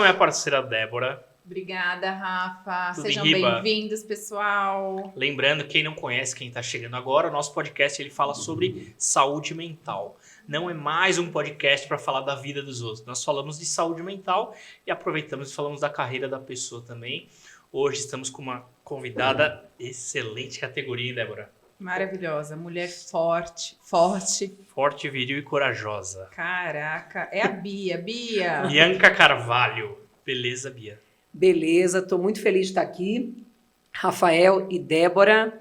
minha parceira Débora. Obrigada, Rafa. Tudo Sejam em riba. bem-vindos, pessoal. Lembrando, quem não conhece, quem está chegando agora, o nosso podcast ele fala sobre saúde mental. Não é mais um podcast para falar da vida dos outros. Nós falamos de saúde mental e aproveitamos e falamos da carreira da pessoa também. Hoje estamos com uma convidada excelente categoria, hein, Débora? Maravilhosa. Mulher forte. Forte, viril e corajosa. Caraca. É a Bia. Bia. Bianca Carvalho. Beleza, Bia? Beleza, estou muito feliz de estar aqui. Rafael e Débora.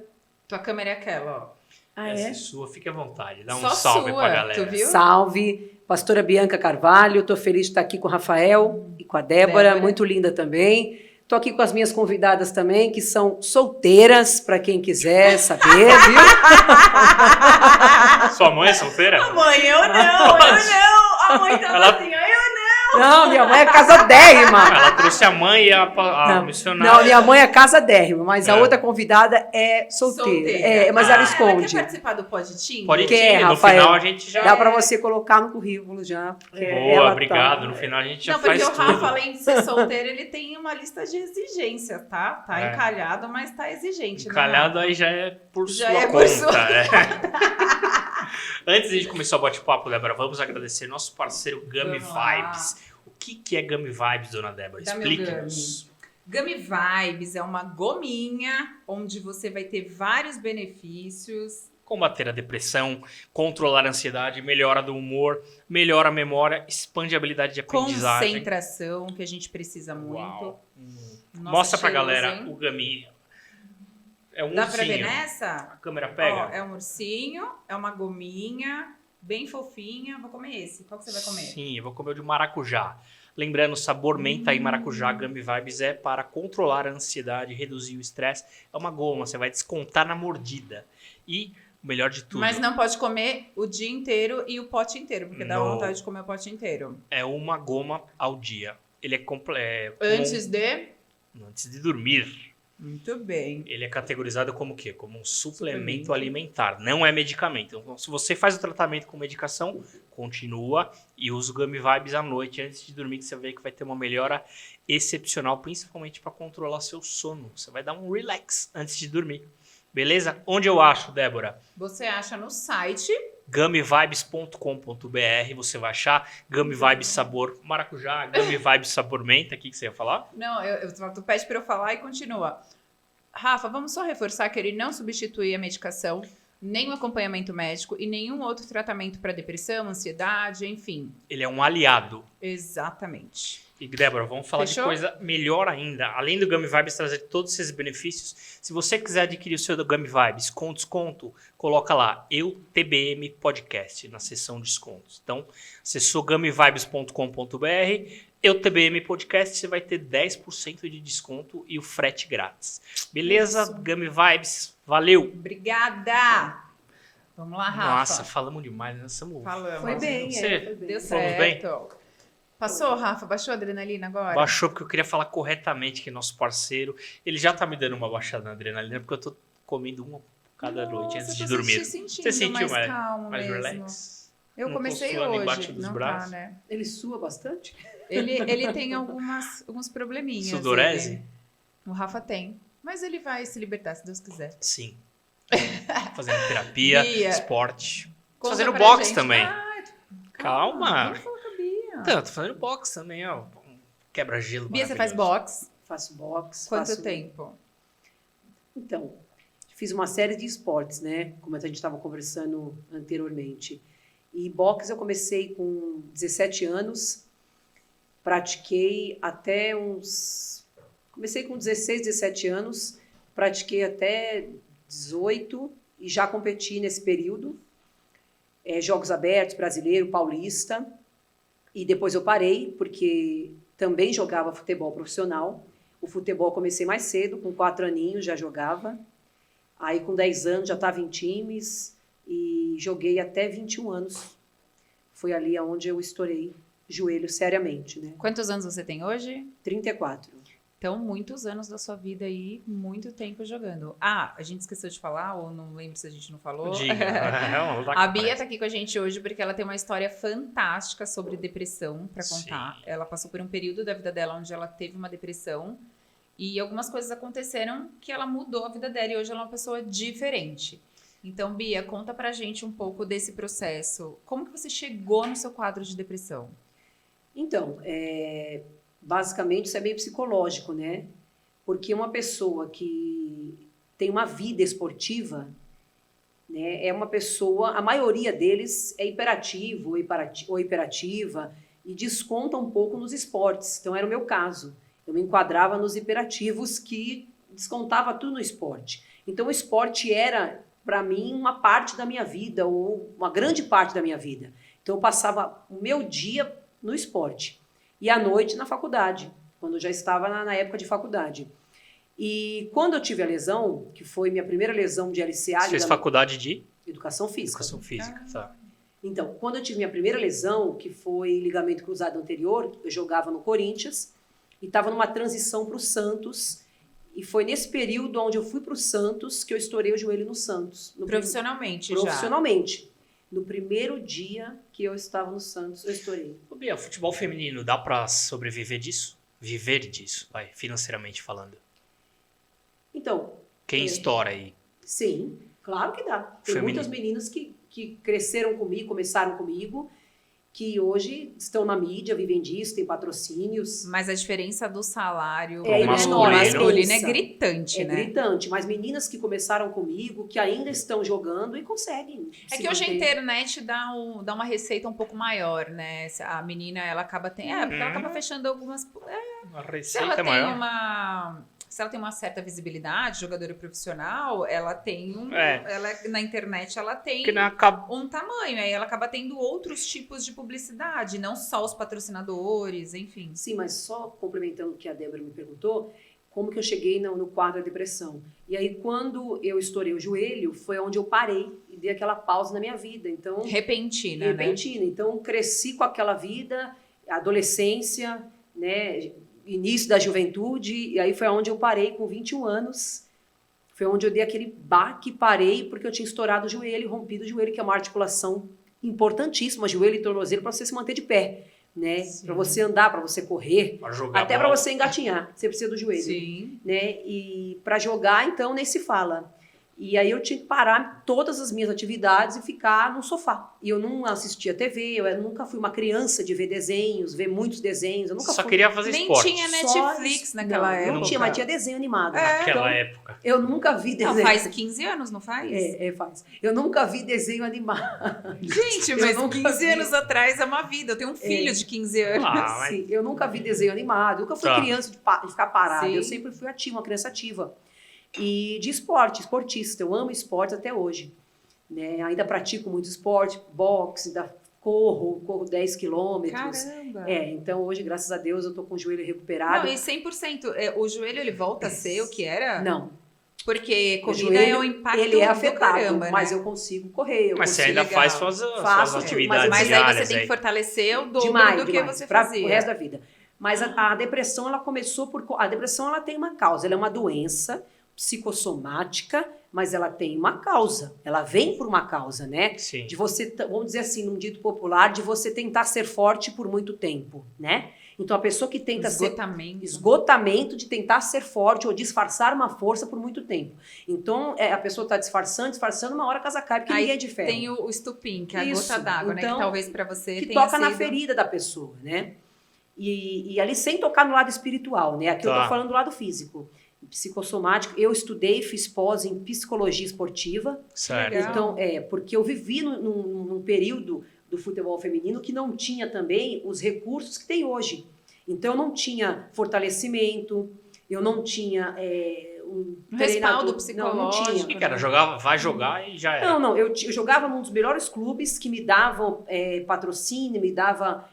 Tua câmera é aquela, ó. Essa é sua, fique à vontade. Dá um Só salve sua, pra galera. tu viu? Salve, pastora Bianca Carvalho. Estou feliz de estar aqui com o Rafael e com a Débora, muito linda também. Estou aqui com as minhas convidadas também, que são solteiras, para quem quiser saber, viu? Sua mãe é solteira? A mãe, eu não. A mãe tava Ela- assim, ó, eu não. Não, minha mãe é casadérrima. Ela trouxe a mãe e a missionária. Não, minha mãe é casadérrima, mas a É. outra convidada é solteira. É, mas ela esconde. Ela quer participar do Pod Tinder? Pode Quer, ir, no Rafael. final a gente já... Dá para você colocar no currículo já. porque Boa, ela obrigado. tá- No final a gente já Não, porque faz o Rafa, tudo. além de ser solteiro, ele tem uma lista de exigências, tá? Tá É. encalhado, mas tá exigente. né, Encalhado Rafa? aí já é por Já sua é por conta. sua- é. Antes de começar o bate-papo, Débora, vamos agradecer nosso parceiro Gummy Vamos lá. Vibes. O que é Gummy Vibes, dona Débora? Dá meu Explique-nos. Gummy Vibes é uma gominha onde você vai ter vários benefícios. Combater a depressão, controlar a ansiedade, melhora do humor, melhora a memória, expande a habilidade de aprendizagem. Concentração, que a gente precisa muito. Uau. Nossa, Mostra pra cheiroso, galera hein? o Gummy. É um Dá pra ver ursinho. nessa? A câmera pega? Ó, é um ursinho, é uma gominha, bem fofinha. Vou comer esse. Qual que você vai comer? Sim, eu vou comer o de maracujá. Lembrando, sabor menta e maracujá Gummy Vibes é para controlar a ansiedade, reduzir o estresse. É uma goma, você vai descontar na mordida. E o melhor de tudo, Mas não pode comer o dia inteiro e o pote inteiro, porque dá Não. vontade de comer o pote inteiro. é uma goma ao dia. Ele é completo. Antes de... dormir. Muito bem. Ele é categorizado como o quê? Como um suplemento alimentar. Não é medicamento. Então, se você faz o tratamento com medicação, continua e usa o Gummy Vibes à noite antes de dormir, que você vê que vai ter uma melhora excepcional, principalmente para controlar seu sono. Você vai dar um relax antes de dormir. Beleza? Onde eu acho, Débora? Você acha no site. gummyvibes.com.br, você vai achar Gummy Vibes sabor maracujá, Gummy Vibes sabor menta. O que você ia falar? Não, tu pede para eu falar e continua. Rafa, vamos só reforçar que ele não substitui a medicação, nem o acompanhamento médico e nenhum outro tratamento para depressão, ansiedade, enfim. Ele é um aliado. Exatamente. E, Débora, vamos falar Fechou? de coisa melhor ainda. Além do Gummy Vibes trazer todos esses benefícios, se você quiser adquirir o seu Gummy Vibes com desconto, coloca lá, TBM Podcast, na seção descontos. Então, acessou gummyvibes.com.br, TBM Podcast, você vai ter 10% de desconto e o frete grátis. Beleza? Isso. Gummy Vibes, valeu! Obrigada! Vamos lá, Rafa. Nossa, falamos demais, nós estamos... Falamos. Foi bem, Você- foi bem. Deu Fomos bem? certo. Passou, Rafa? Baixou a adrenalina agora? Baixou porque eu queria falar corretamente que nosso parceiro, ele já tá me dando uma baixada na adrenalina, porque eu tô comendo uma cada noite antes de Nossa, eu tô dormir. sentindo Você sentiu mais calmo mais mesmo. relax? Eu Não comecei tô suando hoje. embaixo dos Não braços? tá, né? Ele sua bastante? Ele tem alguns probleminhas. Sudorese? ele. O Rafa tem. Mas ele vai se libertar, se Deus quiser. Sim. Fazendo terapia, Bia, esporte. Conta Fazendo pra boxe gente. também. Ai, Calma. Vamos falar com a Bia. Então, tô fazendo boxe também, ó. Um quebra-gelo Bia, você faz maravilhoso. boxe? Faço boxe. Quanto faço... tempo? Então, fiz uma série de esportes, né? Como a gente estava conversando anteriormente. E boxe eu comecei com 17 anos, pratiquei até uns... Comecei com 16, 17 anos, pratiquei até 18 e já competi nesse período. Jogos abertos, brasileiro, paulista. E depois eu parei, porque também jogava futebol profissional. O futebol comecei mais cedo, com 4 aninhos já jogava. Aí com 10 anos já estava em times e joguei até 21 anos. Foi ali onde eu estourei joelho seriamente, né? Quantos anos você tem hoje? 34. Então, muitos anos da sua vida aí, muito tempo jogando. Ah, a gente esqueceu de falar, ou não lembro se a gente não falou. Diga. A Bia tá aqui com a gente hoje porque ela tem uma história fantástica sobre depressão para contar. Sim. Ela passou por um período da vida dela onde ela teve uma depressão e algumas coisas aconteceram que ela mudou a vida dela e hoje ela é uma pessoa diferente. Então, Bia, conta pra gente um pouco desse processo. Como que você chegou no seu quadro de depressão? Então, basicamente isso é meio psicológico, né? Porque uma pessoa que tem uma vida esportiva, né, é uma pessoa, a maioria deles é hiperativo ou hiperativa e desconta um pouco nos esportes. Então era o meu caso. Eu me enquadrava nos hiperativos que descontava tudo no esporte. Então o esporte era, para mim, uma parte da minha vida, ou uma grande parte da minha vida. Então eu passava o meu dia no esporte e à noite na faculdade, quando eu já estava na época de faculdade. E quando eu tive a lesão, que foi minha primeira lesão de LCA... Você fez faculdade de? Educação Física. Educação Física, tá. Então, quando eu tive minha primeira lesão, que foi ligamento cruzado anterior, eu jogava no Corinthians e estava numa transição para o Santos. E foi nesse período onde eu fui para o Santos que eu estourei o joelho no Santos. Profissionalmente já? Profissionalmente. No primeiro dia que eu estava no Santos, eu estourei. Ô, Bia, futebol feminino, dá pra sobreviver disso? Viver disso, vai, financeiramente falando. Então... Quem estoura aí? Sim, claro que dá. Tem Feminino. muitas meninas que cresceram comigo, começaram comigo, que hoje estão na mídia, vivem disso, têm patrocínios. Mas a diferença do salário É no masculino. masculino é gritante, É né? gritante, mas meninas que começaram comigo, que ainda estão jogando e conseguem. É se que hoje a manter. internet dá uma receita um pouco maior, né? A menina, ela acaba porque ela acaba fechando algumas... A Se receita ela é tem maior. se ela tem uma certa visibilidade, jogadora profissional, ela tem ela na internet ela tem Porque não acaba... um tamanho, aí ela acaba tendo outros tipos de publicidade, não só os patrocinadores, enfim. Sim, mas só complementando o que a Débora me perguntou, como que eu cheguei no quadro da depressão. E aí, quando eu estourei o joelho, foi onde eu parei e dei aquela pausa na minha vida. Então, Repentina. Então, cresci com aquela vida, adolescência, né, início da juventude, e aí foi onde eu parei com 21 anos. Foi onde eu dei aquele baque, parei, porque eu tinha estourado o joelho, rompido o joelho, que é uma articulação importantíssima, joelho e tornozelo, para você se manter de pé, né? Para você andar, para você correr, Pra jogar até para bola. você engatinhar, você precisa do joelho. Sim. Né? E para jogar, então, nem se fala. E aí eu tinha que parar todas as minhas atividades e ficar no sofá. E eu não assistia TV, eu nunca fui uma criança de ver desenhos, ver muitos desenhos. Eu nunca Só fui... queria fazer Nem esporte. tinha Netflix naquela época. Não tinha, mas tinha desenho animado. Naquela Então, época. eu nunca vi desenho. Não, faz 15 anos, não faz? Faz. Eu nunca vi desenho animado. Gente, Eu mas nunca 15 vi. anos atrás é uma vida. Eu tenho um filho de 15 anos. Ah, mas... Sim, eu nunca vi desenho animado, nunca fui Tá. criança de ficar parada. Sim. Eu sempre fui ativa, uma criança ativa. E de esporte, esportista. Eu amo esporte até hoje. Né? Ainda pratico muito esporte, boxe, corro 10 quilômetros. Caramba! Então hoje, graças a Deus, eu tô com o joelho recuperado. Não, e 100%. O joelho, ele volta a ser o que era? Não, Porque o corrida joelho, é um impacto ele é do afetado, caramba, mas né? eu consigo correr. Mas você consigo ainda faz legal. suas Faço, atividades Mas aí diárias você tem que fortalecer o dobro demais, do que demais, você pra fazia. o resto da vida. Mas a depressão, ela começou por... A depressão, ela tem uma causa. Ela é uma doença psicossomática, mas ela tem uma causa. Ela vem por uma causa, né? Sim. De você, vamos dizer assim, num dito popular, de você tentar ser forte por muito tempo, né? Então, a pessoa que tenta esgotamento de tentar ser forte ou disfarçar uma força por muito tempo. Então, a pessoa está disfarçando, uma hora a casa cai, porque Aí ninguém é de ferro. tem o estupim, que é a Isso, gota d'água, né? Que então, talvez pra você que tenha toca na sido... ferida da pessoa, né? E ali sem tocar no lado espiritual, né? Aqui eu Tá. tô falando do lado físico, psicossomático. Eu estudei, fiz pós em psicologia esportiva. Certo. Legal. Então, porque eu vivi num período do futebol feminino que não tinha também os recursos que tem hoje. Então, eu não tinha fortalecimento, eu não tinha um respaldo treinador. psicológico. Não tinha. E, cara, vai jogar e já era. Não, eu jogava num dos melhores clubes que me davam patrocínio, me dava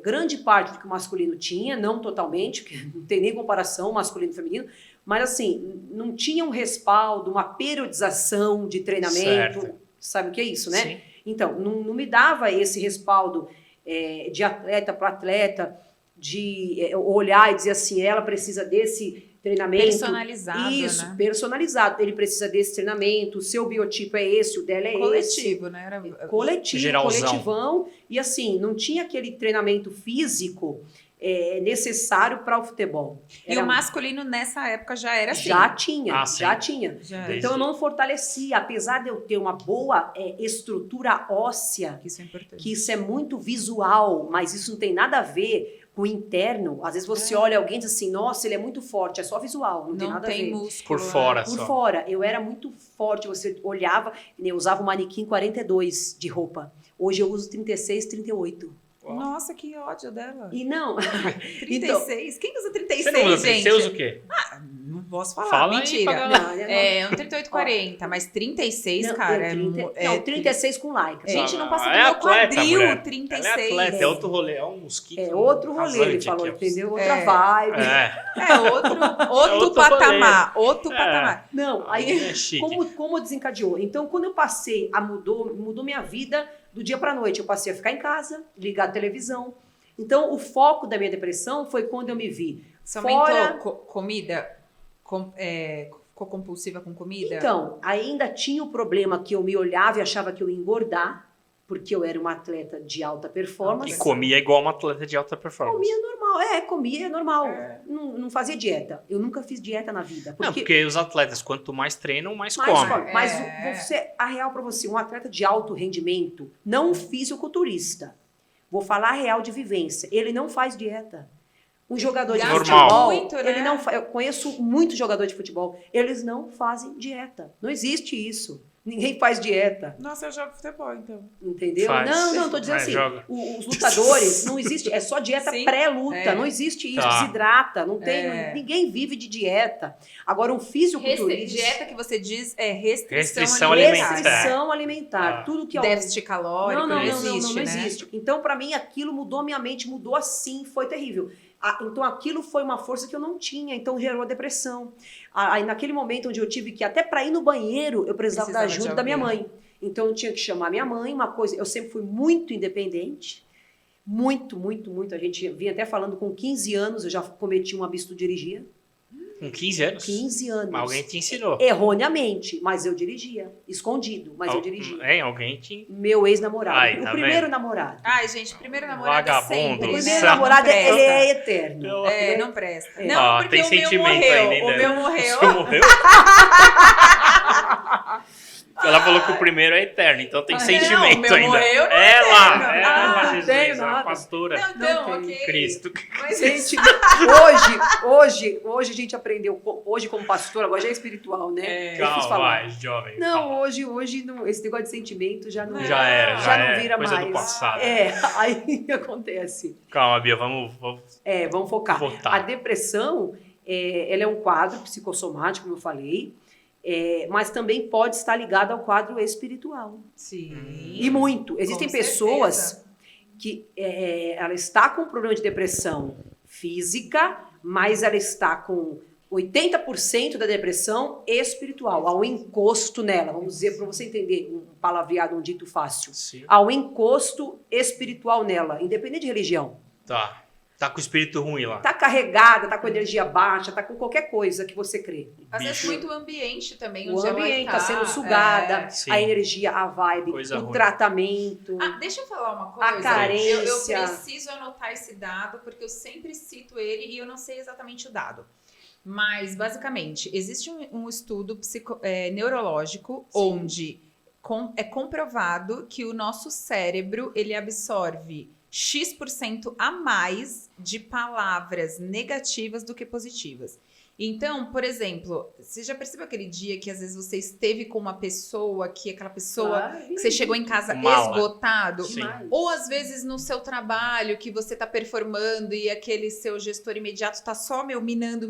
grande parte do que o masculino tinha, não totalmente, porque não tem nem comparação masculino e feminino, mas assim, não tinha um respaldo, uma periodização de treinamento, Certo. sabe o que é isso, né? Sim. Então, não me dava esse respaldo de atleta para atleta, de olhar e dizer assim, ela precisa desse treinamento. Personalizado, Isso, né? personalizado. Ele precisa desse treinamento, o seu biotipo é esse, o dela é Coletivo, esse. né? Era... Coletivo, Geralzão. coletivão. E assim, não tinha aquele treinamento físico necessário para o futebol. E o masculino nessa época já era assim. Já tinha, Ah, já sim. tinha. Já Desde- Então eu não fortalecia, apesar de eu ter uma boa estrutura óssea, Isso é importante. que isso é muito visual, mas isso não tem nada a ver com o interno. Às vezes você olha alguém e diz assim, nossa, ele é muito forte, é só visual, não tem Não nada a tem ver. músculo. Por fora Por só. fora, eu era muito forte, você olhava, eu usava um manequim 42 de roupa. Hoje eu uso 36, 38. Nossa, que ódio dela. E não, 36? Quem usa 36, Você não usa, gente? você usa o quê? Não posso falar, Fala aí mentira. pra galera. não, É um 38,40, mas 36, não, cara, eu 30, é não, 36 com lycra. Gente, não passa do É meu atleta, quadril, mulher. 36. Ela é atleta, é outro rolê, é um mosquito. É outro rolê, ele rasante falou, aqui, ó. entendeu? Outra vibe. É, É outro outro patamar, outro É. patamar. Não, aí é chique. como desencadeou? Então, quando eu passei mudou minha vida do dia para noite. Eu passei a ficar em casa, ligar a televisão. Então, o foco da minha depressão foi quando eu me vi Você fora. aumentou comida? Ficou compulsiva com comida? Então, ainda tinha o problema que eu me olhava e achava que eu ia engordar, porque eu era uma atleta de alta performance. E comia igual uma atleta de alta performance. Comia normal. Não fazia dieta. Eu nunca fiz dieta na vida. Não, porque os atletas, quanto mais treinam, mais mais comem. come. Mas É. a real para você, um atleta de alto rendimento, não um fisiculturista. Vou falar a real de vivência. Ele não faz dieta. Um jogador de Gasta futebol, muito, né? ele não eu conheço muitos jogadores de futebol, eles não fazem dieta. Não existe isso. Ninguém faz dieta, Nossa, eu jogo futebol, então. entendeu? Faz. Não, tô dizendo Mas assim, joga. os lutadores, não existe, é só dieta Sim. pré-luta, É. não existe isso, Tá. desidrata, não tem, É. ninguém vive de dieta. Agora, um fisiculturista... Dieta que você diz é restrição Restrição alimentar. alimentar. Restrição alimentar, Ah. tudo que é Déficit calórico, não, existe, não né? existe. Então, para mim, aquilo mudou minha mente, mudou assim, foi terrível. Então, aquilo foi uma força que eu não tinha, então gerou a depressão. Aí, naquele momento onde eu tive que, até para ir no banheiro, eu precisava da Precisava de ajuda da minha alguém. mãe. Então, eu tinha que chamar minha mãe, uma coisa... Eu sempre fui muito independente, muito. A gente vinha até falando, com 15 anos, eu já cometi um absurdo de dirigir. Com 15 anos? 15 anos. Mas alguém te ensinou. Erroneamente, mas eu dirigia. Escondido, mas eu dirigia. Hein? Alguém te... Meu ex-namorado. Ai, O tá primeiro vendo? namorado. Ai, gente, primeiro namorado Vagabundo, é sempre. O Não primeiro sabe. namorado, Não ele presta. é eterno. É, não presta. É. Não, Ó, porque tem o meu sentimento morreu. ainda. O meu morreu. O seu morreu? Ela falou que o primeiro é eterno, então tem Ah, sentimento não, o meu ainda. morreu não é Ela, eterno. ela, Não Jesus, tenho a nada. pastora, Não, então, Não ok. Cristo. Mas Gente, hoje a gente aprendeu, hoje como pastor, agora já é espiritual, né? Eu quis Calma, falar. vai, jovem. Não, calma. hoje não, esse negócio de sentimento já não Já era, já já não era. vira Coisa mais. do passado. Aí o que acontece? Calma, Bia, vamos Vamos focar. voltar. A depressão, ela é um quadro psicossomático, como eu falei, mas também pode estar ligado ao quadro espiritual. Sim. E muito. Existem Com pessoas certeza. que ela está com problema de depressão física, mas ela está com 80% da depressão espiritual, há um encosto nela. Vamos dizer, para você entender, um palavreado, um dito fácil. Sim. Há um encosto espiritual nela, independente de religião. Tá com o espírito ruim lá. Tá carregada, tá com energia baixa, tá com qualquer coisa que você crê. Às vezes Bicho. muito o ambiente também. O onde ambiente ela tá sendo sugada, É. Sim. a energia, a vibe, Coisa o ruim. tratamento. Deixa eu falar uma coisa. A carência. Eu preciso anotar esse dado, porque eu sempre cito ele e eu não sei exatamente o dado. Mas, basicamente, existe um estudo neurológico onde é comprovado que o nosso cérebro ele absorve X% a mais de palavras negativas do que positivas. Então, por exemplo, você já percebeu aquele dia que às vezes você esteve com uma pessoa, que aquela pessoa, que você chegou em casa Mala. esgotado? Sim. Ou às vezes no seu trabalho, que você tá performando e aquele seu gestor imediato tá só, minando.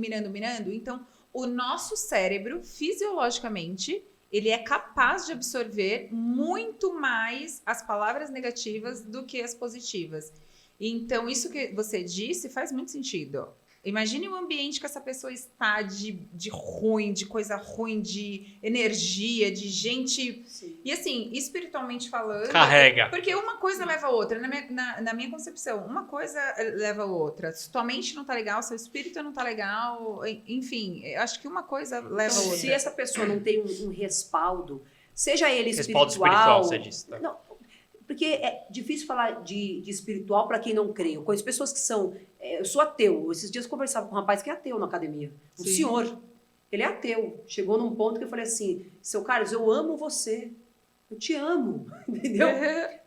Então, o nosso cérebro, fisiologicamente, ele é capaz de absorver muito mais as palavras negativas do que as positivas. Então, isso que você disse faz muito sentido. Imagine o ambiente que essa pessoa está de ruim, de coisa ruim, de energia, de gente. Sim. E assim, espiritualmente falando. Carrega. Porque uma coisa leva a outra. Na minha concepção, uma coisa leva a outra. Se tua mente não tá legal, seu espírito não tá legal. Enfim, eu acho que uma coisa leva a Então, outra. se essa pessoa não tem um respaldo, seja ele Respaldo espiritual. espiritual, você disse. Tá? Não, porque é difícil falar de espiritual para quem não crê. Eu conheço pessoas que são. Eu sou ateu. Esses dias eu conversava com um rapaz que é ateu na academia. Um Sim. senhor. Ele é ateu. Chegou num ponto que eu falei assim: seu Carlos, eu amo você. Eu te amo. Entendeu?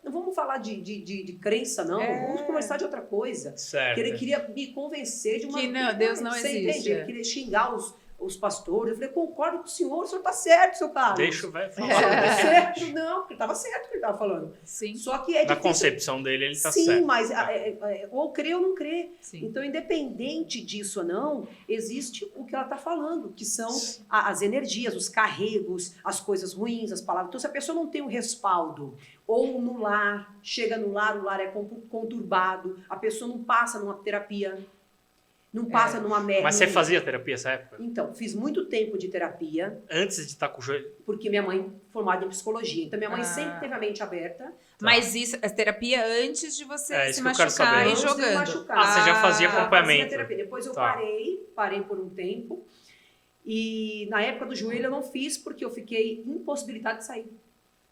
Não vamos falar de crença, não. Vamos conversar de outra coisa. Certo. Que ele queria me convencer de uma... Que não, Deus não Você existe. entende? Ele queria xingar os pastores. Eu falei, concordo com o senhor tá certo, seu Carlos. Deixa o velho O falar. senhor tá certo. Não, porque estava certo o que ele estava falando. Sim, Só que é Na difícil. concepção dele, ele tá Sim, certo. mas ou crê ou não crê. sim. Então, independente disso ou não, existe o que ela está falando, que são as energias, os carregos, as coisas ruins, as palavras. Então, se a pessoa não tem um respaldo, ou no lar, chega no lar, o lar é conturbado, a pessoa não passa numa terapia, não passa numa médica. Mas você fazia terapia nessa época? Então, fiz muito tempo de terapia, Antes de estar com o joelho? porque minha mãe formada em psicologia. Então, minha mãe Ah. sempre teve a mente aberta. Mas isso, a terapia antes de você É, se isso que eu quero machucar saber. e Antes de eu jogando. machucar. Ah, você já fazia Já acompanhamento. fazia terapia. Depois eu Tá. parei por um tempo. E na época do joelho eu não fiz porque eu fiquei impossibilitada de sair.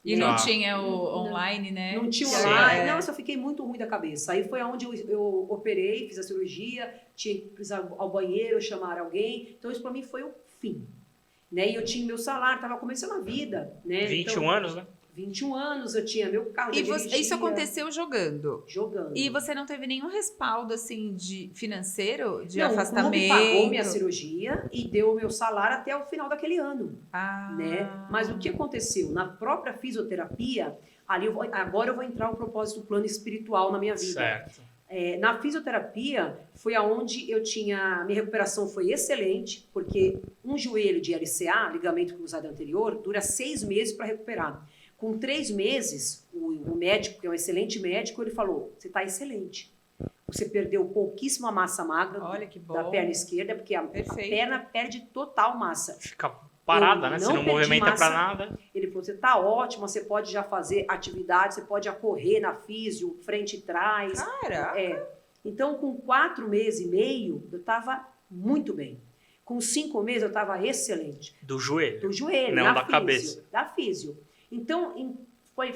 E Tá. não tinha o online, né? Não tinha Sim. online. Não, eu fiquei muito ruim da cabeça. Aí foi onde eu operei, fiz a cirurgia, tinha que precisar ao banheiro, chamar alguém. Então isso pra mim foi o fim. Né? E eu tinha meu salário, tava começando a vida. Né? 21 Então, anos, né? 21 anos, eu tinha meu carro, E eu você- dirigia, isso aconteceu jogando. jogando. E você não teve nenhum respaldo, assim, de financeiro, de Não, afastamento? o clube pagou minha cirurgia e deu o meu salário até o final daquele ano. Ah. Né? Mas o que aconteceu? Na própria fisioterapia, agora eu vou entrar no propósito do plano espiritual na minha vida. Certo. Na fisioterapia foi aonde eu tinha... Minha recuperação foi excelente, porque um joelho de LCA, ligamento cruzado anterior, dura 6 meses para recuperar. Com 3 meses, o médico, que é um excelente médico, ele falou, você está excelente. Você perdeu pouquíssima massa magra Olha que bom. da perna esquerda, porque a Perfeito. perna perde total massa. Fica parada, Eu né? Você não não perdi movimenta massa. pra nada. Ele falou, você está ótima, você pode já fazer atividade, você pode já correr na físio, frente e trás. Caraca. Então, com 4 meses e meio, eu estava muito bem. Com 5 meses, eu estava excelente. Do joelho. Do joelho, Não, na da físio, cabeça. Da físio. Então,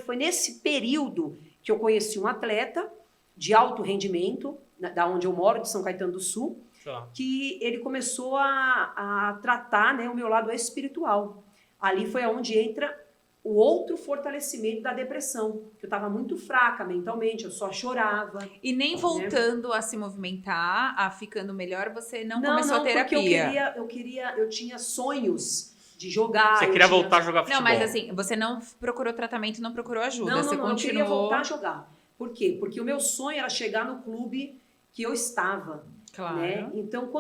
foi nesse período que eu conheci um atleta de alto rendimento, da onde eu moro, de São Caetano do Sul, Tá. que ele começou a tratar, né, o meu lado espiritual. Ali foi onde entra o outro fortalecimento da depressão. Eu estava muito fraca mentalmente, eu só chorava. E nem voltando a se movimentar, a ficando melhor, você não começou a terapia. Porque eu tinha sonhos de jogar. Você queria voltar a jogar futebol. Não, mas assim, você não procurou tratamento, não procurou ajuda. Você eu continuou. queria voltar a jogar. Por quê? Porque o meu sonho era chegar no clube que eu estava. Claro. Né? Então,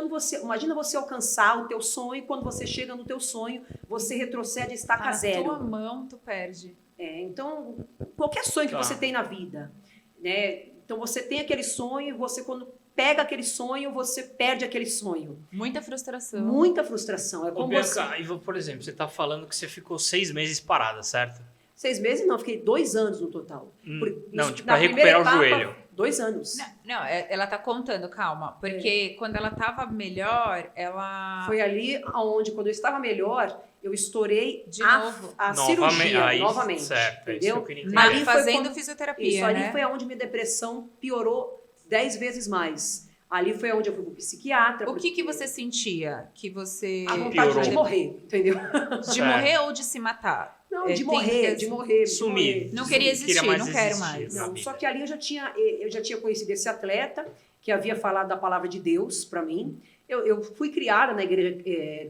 imagina você alcançar o teu sonho, quando você chega no teu sonho, você retrocede e estaca Na zero. tua mão, tu perde. Então, qualquer sonho que Tá. você tem na vida, né? Então, você tem aquele sonho, e você, quando pega aquele sonho, você perde aquele sonho. Muita frustração. Muita frustração. É Ô, como Bianca, por exemplo, você tá falando que você ficou 6 meses parada, certo? 6 meses, não, fiquei 2 anos no total. Não, Isso, tipo, na pra recuperar primeira o etapa, joelho. 2 anos. Não, ela tá contando, calma. Porque quando ela tava melhor, ela. Foi ali onde, quando eu estava melhor, eu estourei De novo. a Novamente, cirurgia aí, novamente. certo, é isso que entendeu? eu queria entender. Ali foi fazendo quando- fisioterapia. Isso, ali né? foi onde minha depressão piorou 10 vezes mais. Ali foi onde eu fui pro psiquiatra. O que você sentia? Que você. A vontade Piorou. de morrer, entendeu? De Certo. morrer ou de se matar? Não, É, de tem morrer, que- de morrer. de Sumir. morrer. Não queria existir, mais não quero existir mais. na Não, vida. só que ali eu já tinha conhecido esse atleta que havia falado da palavra de Deus para mim. Eu fui criada na igreja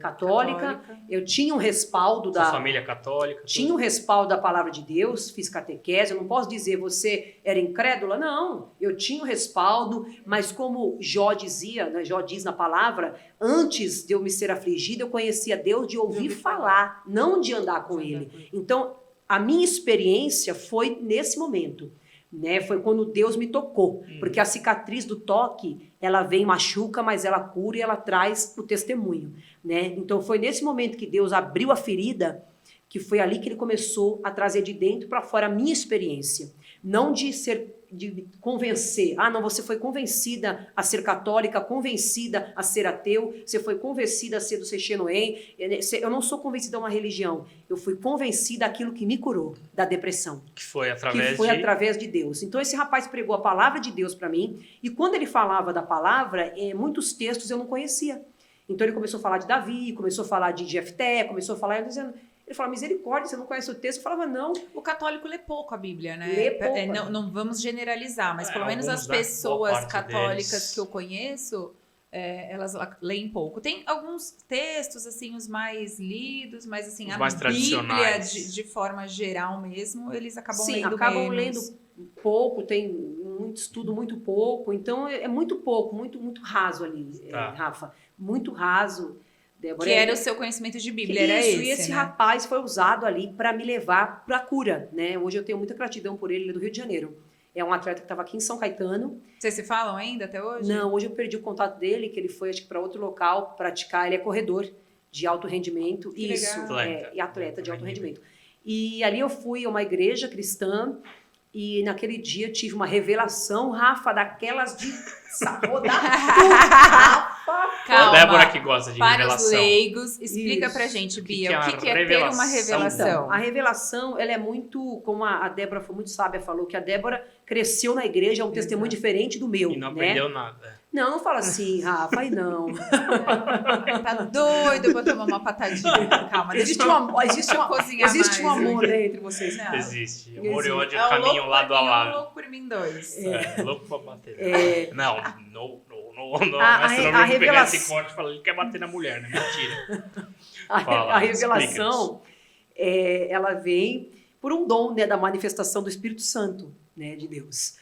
católica. Eu tinha um respaldo Sua da família católica. tudo. tinha um respaldo da palavra de Deus, fiz catequese, eu não posso dizer você era incrédula, não, eu tinha um respaldo, mas como Jó dizia, né, Jó diz na palavra, antes de eu me ser afligida, eu conhecia Deus de ouvir falar, não de andar com Ele. Então, a minha experiência foi nesse momento. né? Foi quando Deus me tocou, porque a cicatriz do toque, ela vem, machuca, mas ela cura e ela traz o testemunho, né? Então foi nesse momento que Deus abriu a ferida, que foi ali que ele começou a trazer de dentro para fora a minha experiência, não de convencer. Ah, não, você foi convencida a ser católica, convencida a ser ateu, você foi convencida a ser do Seixenoen. Eu não sou convencida a uma religião, eu fui convencida daquilo que me curou, da depressão. Que foi através através de Deus. Então esse rapaz pregou a palavra de Deus para mim, e quando ele falava da palavra, muitos textos eu não conhecia. Então ele começou a falar de Davi, começou a falar de Jefté, começou a falar, ele falava, misericórdia, você não conhece o texto? Eu falava, não. O católico lê pouco a Bíblia, né? Lê pouco. Não vamos generalizar, mas pelo menos as pessoas católicas deles que eu conheço, elas leem pouco. Tem alguns textos, assim, os mais lidos, mas assim, os mais tradicionais. Bíblia, de forma geral mesmo, eles acabam lendo menos. Sim, acabam lendo pouco, tem muito estudo, muito pouco. Então, é muito pouco, muito raso ali, Rafa. Muito raso. Débora, que era o seu conhecimento de Bíblia, era esse, e esse né? rapaz foi usado ali para me levar para a cura, né? Hoje eu tenho muita gratidão por ele é do Rio de Janeiro. É um atleta que estava aqui em São Caetano. Vocês se falam ainda até hoje? Não, hoje eu perdi o contato dele, que ele foi, acho que, para outro local praticar. Ele é corredor de alto rendimento. Que isso, legal. E atleta de alto rendimento. E ali eu fui a uma igreja cristã, e naquele dia tive uma revelação, Rafa, daquelas de rodar tudo, Rafa. Calma, a Débora que gosta de para revelação. Os leigos, explica Isso. pra gente, Bia, que é o que é ter uma revelação? Então, a revelação, ela é muito, como a Débora foi muito sábia, falou que a Débora cresceu na igreja, é um testemunho diferente do meu. E não né? aprendeu nada. Não fala assim, Rafa, aí não. Tá doido pra tomar uma patadinha. Calma, Existe deixa um amor, existe um mais, amor, né, entre vocês. Não. Existe. Amor e ódio É o caminham louco lado por a mim, lado. um louco por mim, dois. Louco pra bater. A Mas você não revelação- pegar esse corte e falar, ele quer bater na mulher, né? Mentira. Fala, A revelação, ela vem por um dom, né, da manifestação do Espírito Santo, né, de Deus.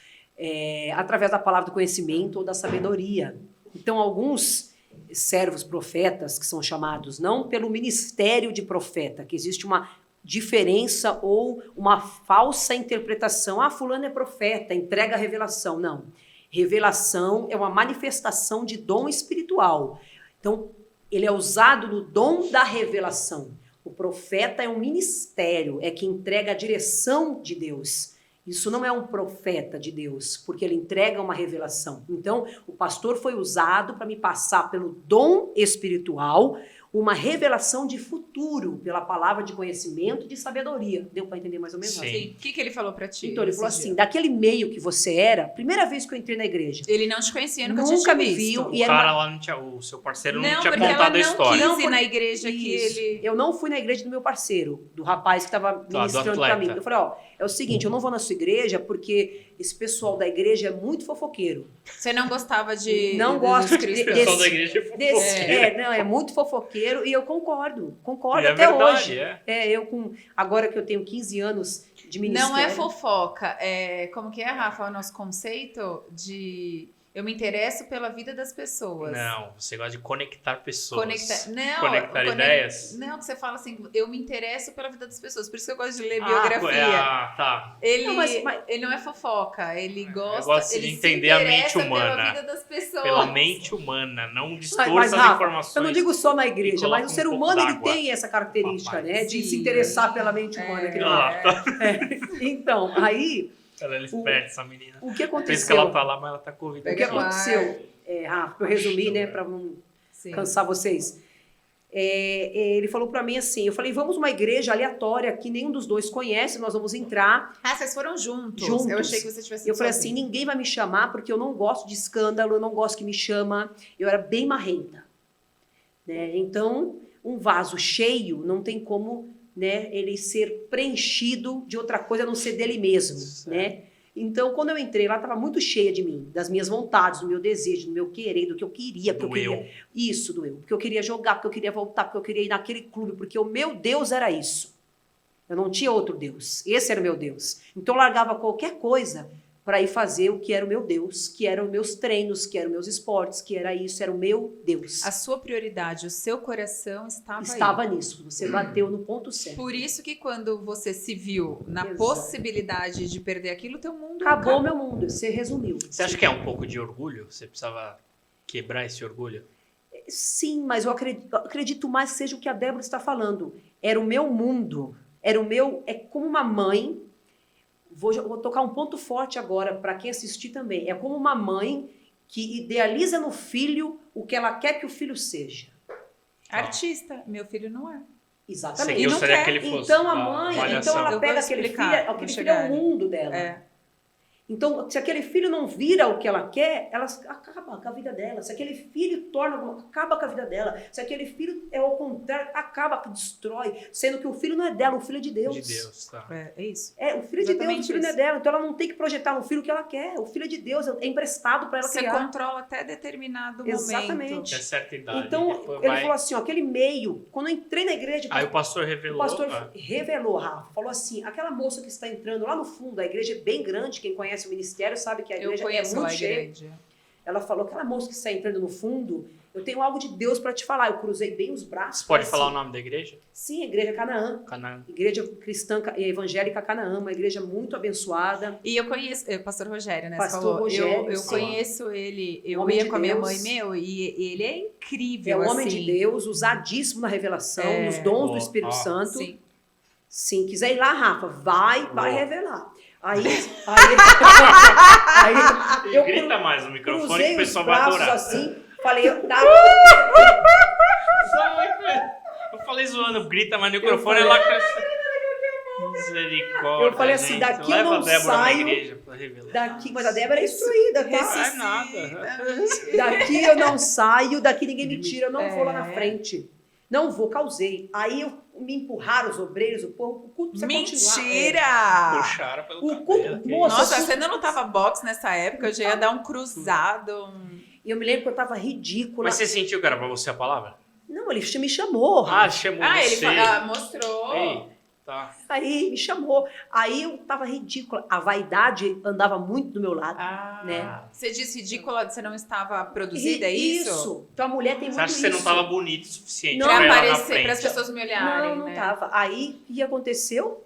Através da palavra do conhecimento ou da sabedoria. Então, alguns servos profetas, que são chamados não pelo ministério de profeta, que existe uma diferença ou uma falsa interpretação. Ah, fulano é profeta, entrega a revelação. Não. Revelação é uma manifestação de dom espiritual. Então, ele é usado no dom da revelação. O profeta é um ministério, é que entrega a direção de Deus. Isso não é um profeta de Deus, porque ele entrega uma revelação. Então, o pastor foi usado para me passar pelo dom espiritual uma revelação de futuro, pela palavra de conhecimento e de sabedoria. Deu para entender mais ou menos? Sim. Sim. O que ele falou pra ti? Então, ele falou nesse assim, dia? daquele meio que você era, primeira vez que eu entrei na igreja, Ele não te conhecia, nunca tinha te me visto. viu. O E era cara lá não tinha, o seu parceiro não tinha porque ela contado a não história. quis ir na igreja que Isso. ele... Eu não fui na igreja do meu parceiro, do rapaz que estava do ministrando para mim. atleta. Eu falei, ó, é o seguinte, eu não vou na sua igreja porque esse pessoal da igreja é muito fofoqueiro. Você não gostava de... Não gosto O cristãos. pessoal da igreja é fofoqueiro. Não, é muito fofoqueiro e eu concordo E é até verdade, hoje. Agora que eu tenho 15 anos de ministério. Não é fofoca. Como que é, Rafa, o nosso conceito de... Eu me interesso pela vida das pessoas. Não, você gosta de conectar pessoas. Não, Conectar ideias. Não, que você fala assim, eu me interesso pela vida das pessoas. Por isso que eu gosto de ler Tá. biografia. Tá. Ele, Não, mas- ele não é fofoca, ele gosta... Eu gosto de ele se entender a mente interessa humana. pela vida das pessoas. Pela mente humana, não Mas, distorça as Rafa, informações. eu não digo só na E igreja, coloca mas o ser um pouco humano ele d'água. tem essa característica, Papai. né? De Sim. se interessar pela mente humana. aquele lá. Tá. Então, aí, Ela é esperta, essa menina. o que Pensa que aconteceu? ela tá lá, mas ela tá com o ouvido O que Pega lá. aconteceu, Rafa, para eu resumir, né, para não Sim. cansar vocês. Ele falou para mim assim, eu falei, vamos uma igreja aleatória que nenhum dos dois conhece, nós vamos entrar. Ah, vocês foram juntos. Juntos. Eu achei que você tivesse Eu falei sozinho. assim, ninguém vai me chamar porque eu não gosto de escândalo, eu não gosto que me chama. Eu era bem marrenta. Né? Então, um vaso cheio não tem como, né, ele ser preenchido de outra coisa a não ser dele mesmo. Né? Então, quando eu entrei lá, estava muito cheia de mim, das minhas vontades, do meu desejo, do meu querer, do que eu queria. Porque eu queria. Isso, doeu. Porque eu queria jogar, porque eu queria voltar, porque eu queria ir naquele clube, porque o meu Deus era isso. Eu não tinha outro Deus. Esse era o meu Deus. Então, eu largava qualquer coisa para ir fazer o que era o meu Deus, que eram os meus treinos, que eram meus esportes, que era isso, era o meu Deus. A sua prioridade, o seu coração estava Estava nisso, você bateu no ponto certo. Por isso que quando você se viu na Exato. possibilidade de perder aquilo, teu mundo Acabou meu mundo, você resumiu. Você acha que é um pouco de orgulho? Você precisava quebrar esse orgulho? Sim, mas eu acredito mais que seja o que a Débora está falando. Era o meu mundo, era o meu... É como uma mãe... Vou tocar um ponto forte agora para quem assistir também. É como uma mãe que idealiza no filho o que ela quer que o filho seja. Artista, meu filho não é. Exatamente. Você não gostaria quer. que ele fosse Então a da mãe, Malhação? então ela Eu pega vou aquele explicar, filho, vou aquele filho chegar é o ali. mundo dela. É. Então, se aquele filho não vira o que ela quer, ela acaba com a vida dela. Se aquele filho acaba com a vida dela. Se aquele filho é ao contrário, acaba, destrói. Sendo que o filho não é dela, o filho é de Deus. De Deus, tá. É isso. É, o filho é de Deus, Exatamente o filho não é isso. dela. Então ela não tem que projetar um filho que ela quer. O filho é de Deus, é emprestado para ela Você criar. controla até determinado Exatamente. momento. Até certa idade. Então, depois ele vai- falou assim, ó, aquele meio, quando eu entrei na igreja, Aí o pastor revelou. o pastor ah, revelou, Rafa, falou assim, aquela moça que está entrando lá no fundo, a igreja é bem grande, quem conhece o ministério sabe que a Eu igreja é conheço muito a cheia. igreja. Ela falou, aquela moça que está entrando no fundo, eu tenho algo de Deus para te falar. Eu cruzei bem os braços. Você pode falei falar o assim, nome da igreja? Sim, a igreja Canaã. Canaã. Igreja cristã evangélica Canaã, uma igreja muito abençoada. E eu conheço, pastor Rogério, né? Pastor você falou. Rogério, eu sim. conheço ele, eu Homem ia de com a minha Deus. mãe, e ele é É incrível, um homem assim. de Deus, usadíssimo na revelação, É. nos dons do Ó, Espírito ó. Santo. Sim. Sim, quiser ir lá, Rafa, vai Boa. revelar. Aí E eu grita mais no microfone que cruzei o os pessoal vai braços adorar. assim, falei, tá, Eu falei zoando, grita mais no microfone, Eu ela Misericórdia. Eu falei assim, gente. daqui eu Leva não a Débora saio na igreja pra revelar. daqui, mas a Débora é instruída, tá? Ai, nada. Daqui eu não saio, daqui ninguém me tira, eu não vou lá na É. frente. Não vou, causei. Aí me empurraram os obreiros, o povo, o culto precisa continuar. Mentira! Puxaram pelo O cabelo. culto- que moça, Nossa, assim- você ainda não tava boxe nessa época, eu já ia dar um cruzado. E eu me lembro que eu tava ridícula. Mas você sentiu que era pra você a palavra? Não, ele me chamou. Ah, chamou Ele você. mostrou. Ei, tá. Aí me chamou. Aí eu tava ridícula. A vaidade andava muito do meu lado. Ah, Né? Você disse ridícula, você não estava produzida, é isso? Isso. Então a mulher tem Você muito acha que você não isso. tava bonito o suficiente Não, pra Pra ir lá na aparecer, frente? para as pessoas me olharem, Não, não né? tava. Aí, o que aconteceu?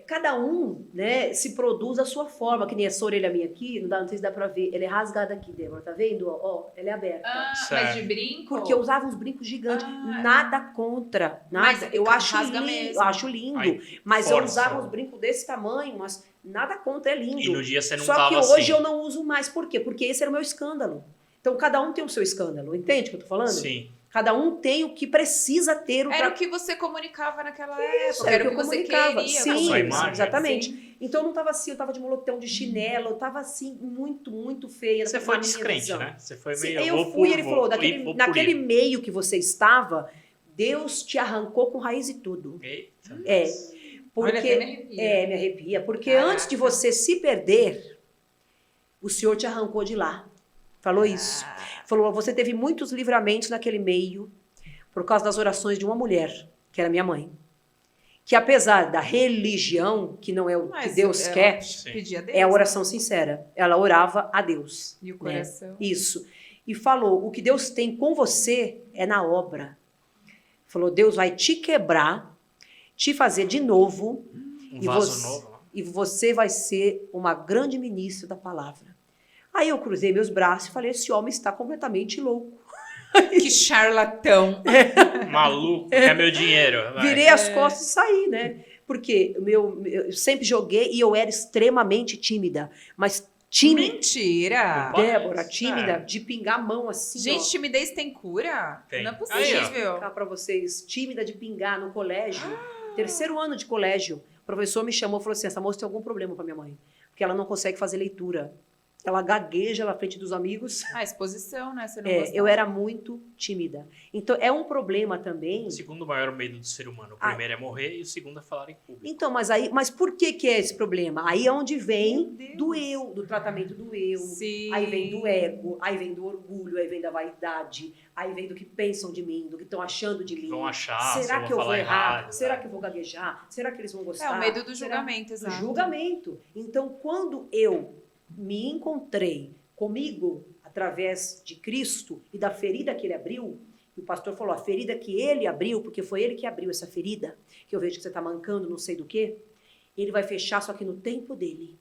Cada um, né, se produz a sua forma, que nem essa orelha minha aqui, não sei se dá pra ver, ela é rasgada aqui, Débora, tá vendo? Ó, ela é aberta. Ah, Certo. mas de brinco? Porque eu usava uns brincos gigantes, Ah. nada contra, nada. Mas eu acho rasga lindo, mesmo. eu acho lindo. Aí, Mas eu força. usava uns brincos desse tamanho, mas nada contra, é lindo. E no dia você não Só tava que hoje assim. eu não uso mais. Por quê? Porque esse era o meu escândalo. Então, cada um tem o seu escândalo. Entende o que eu tô falando? Sim. Cada um tem o que precisa ter. Era o que você comunicava naquela Isso, época, era era o o que que eu você comunicava. queria. Sim, sua imagem. exatamente. Sim. Então, eu não tava assim, eu tava de molotão, de chinelo, eu tava assim, muito, muito feia. Você na foi minha descrente, visão. né? Você foi Sim, meio... eu vou fui, por- ele vou- falou, vou naquele por meio que você estava, Deus te arrancou com raiz e tudo. Eita. É, Olha, até porque... me arrepia. me arrepia. Porque Caraca. antes de você se perder, o Senhor te arrancou de lá. Falou isso. Falou, você teve muitos livramentos naquele meio, por causa das orações de uma mulher, que era minha mãe. Que apesar da religião, que não é o que Mas Deus ela quer, Sim. Pedia a Deus. é a oração sincera. Ela orava a Deus. E o né? coração. Isso. E falou, o que Deus tem com você é na obra. Falou, Deus vai te quebrar, te fazer de novo, Um E vaso você- novo. né? e você vai ser uma grande ministra da palavra. Aí eu cruzei meus braços e falei, esse homem está completamente louco. Que charlatão. Maluco, quer meu dinheiro. vai. Virei as costas e saí, né? Porque eu sempre joguei e eu era extremamente tímida. Mas tímida, Mentira. Débora, tímida, É. de pingar a mão assim, Gente, ó. timidez tem cura? Tem. Não é Aí, possível. Vou explicar pra vocês, tímida de pingar no colégio, terceiro ano de colégio, o professor me chamou e falou assim, essa moça tem algum problema com a minha mãe, porque ela não consegue fazer leitura. ela gagueja na frente dos amigos. Exposição, né? Você não Eu era muito tímida. Então, é um problema também. O segundo maior medo do ser humano. O primeiro é morrer e o segundo é falar em público. Então, mas por que é esse problema? Aí é onde Meu vem Deus. do eu, do tratamento do eu. Sim. Aí vem do ego, aí vem do orgulho, aí vem da vaidade, aí vem do que pensam de mim, do que estão achando de mim. Vão achar, se Será eu que eu vou vou falar errar? errado, Será né? que eu vou gaguejar? Será que eles vão gostar? O medo do Será? julgamento, Do exato. julgamento. Então, quando eu me encontrei comigo através de Cristo e da ferida que ele abriu, e o pastor falou, a ferida que ele abriu, porque foi ele que abriu essa ferida, que eu vejo que você está mancando, não sei do quê, ele vai fechar só que no tempo dele.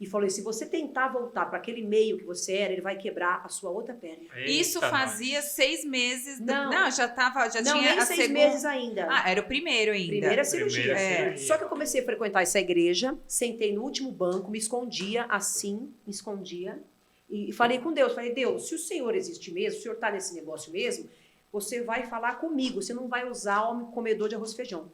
E falou, e se você tentar voltar para aquele meio que você era, ele vai quebrar a sua outra perna. Isso Eita, fazia 6 meses. Não. Já Não, tinha nem a 6 segunda. meses ainda. Era o primeiro ainda. Primeira cirurgia. Primeira cirurgia. Só que eu comecei a frequentar essa igreja, sentei no último banco, me escondia assim, me escondia, e falei com Deus, falei, Deus, se o Senhor existe mesmo, se o Senhor está nesse negócio mesmo, você vai falar comigo, você não vai usar homem comedor de arroz e feijão.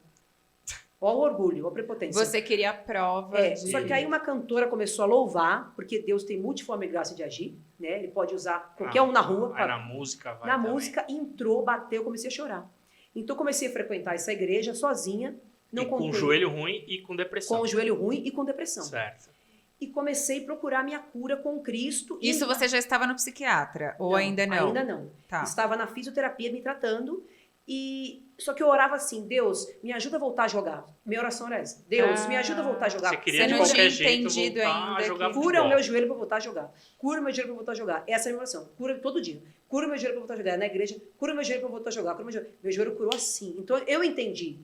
Ó o orgulho, ó a prepotência. Você queria a prova de... Só que aí uma cantora começou a louvar, porque Deus tem multiforme graça de agir, né? Ele pode usar qualquer um na rua. Aí na música vai Na também. música, entrou, bateu, comecei a chorar. Então comecei a frequentar essa igreja sozinha, não E com contei, o joelho ruim e com depressão. com o joelho ruim e com depressão. Certo. E comecei a procurar minha cura com Cristo. E Isso você já estava no psiquiatra? Ou ainda não? Ainda não. Tá. Estava na fisioterapia me tratando. Só que eu orava assim, Deus, me ajuda a voltar a jogar. Minha oração era essa. Deus, me ajuda a voltar a jogar. Você queria Você de não qualquer tinha jeito entendido voltar ainda a jogar que- Cura o futebol. meu joelho para voltar a jogar. Cura o meu joelho para voltar a jogar. Essa é a minha oração. Cura todo dia. Cura o meu joelho para voltar a jogar. É na igreja, cura o meu joelho para voltar a jogar. Cura o meu joelho. Meu joelho curou assim. Então eu entendi.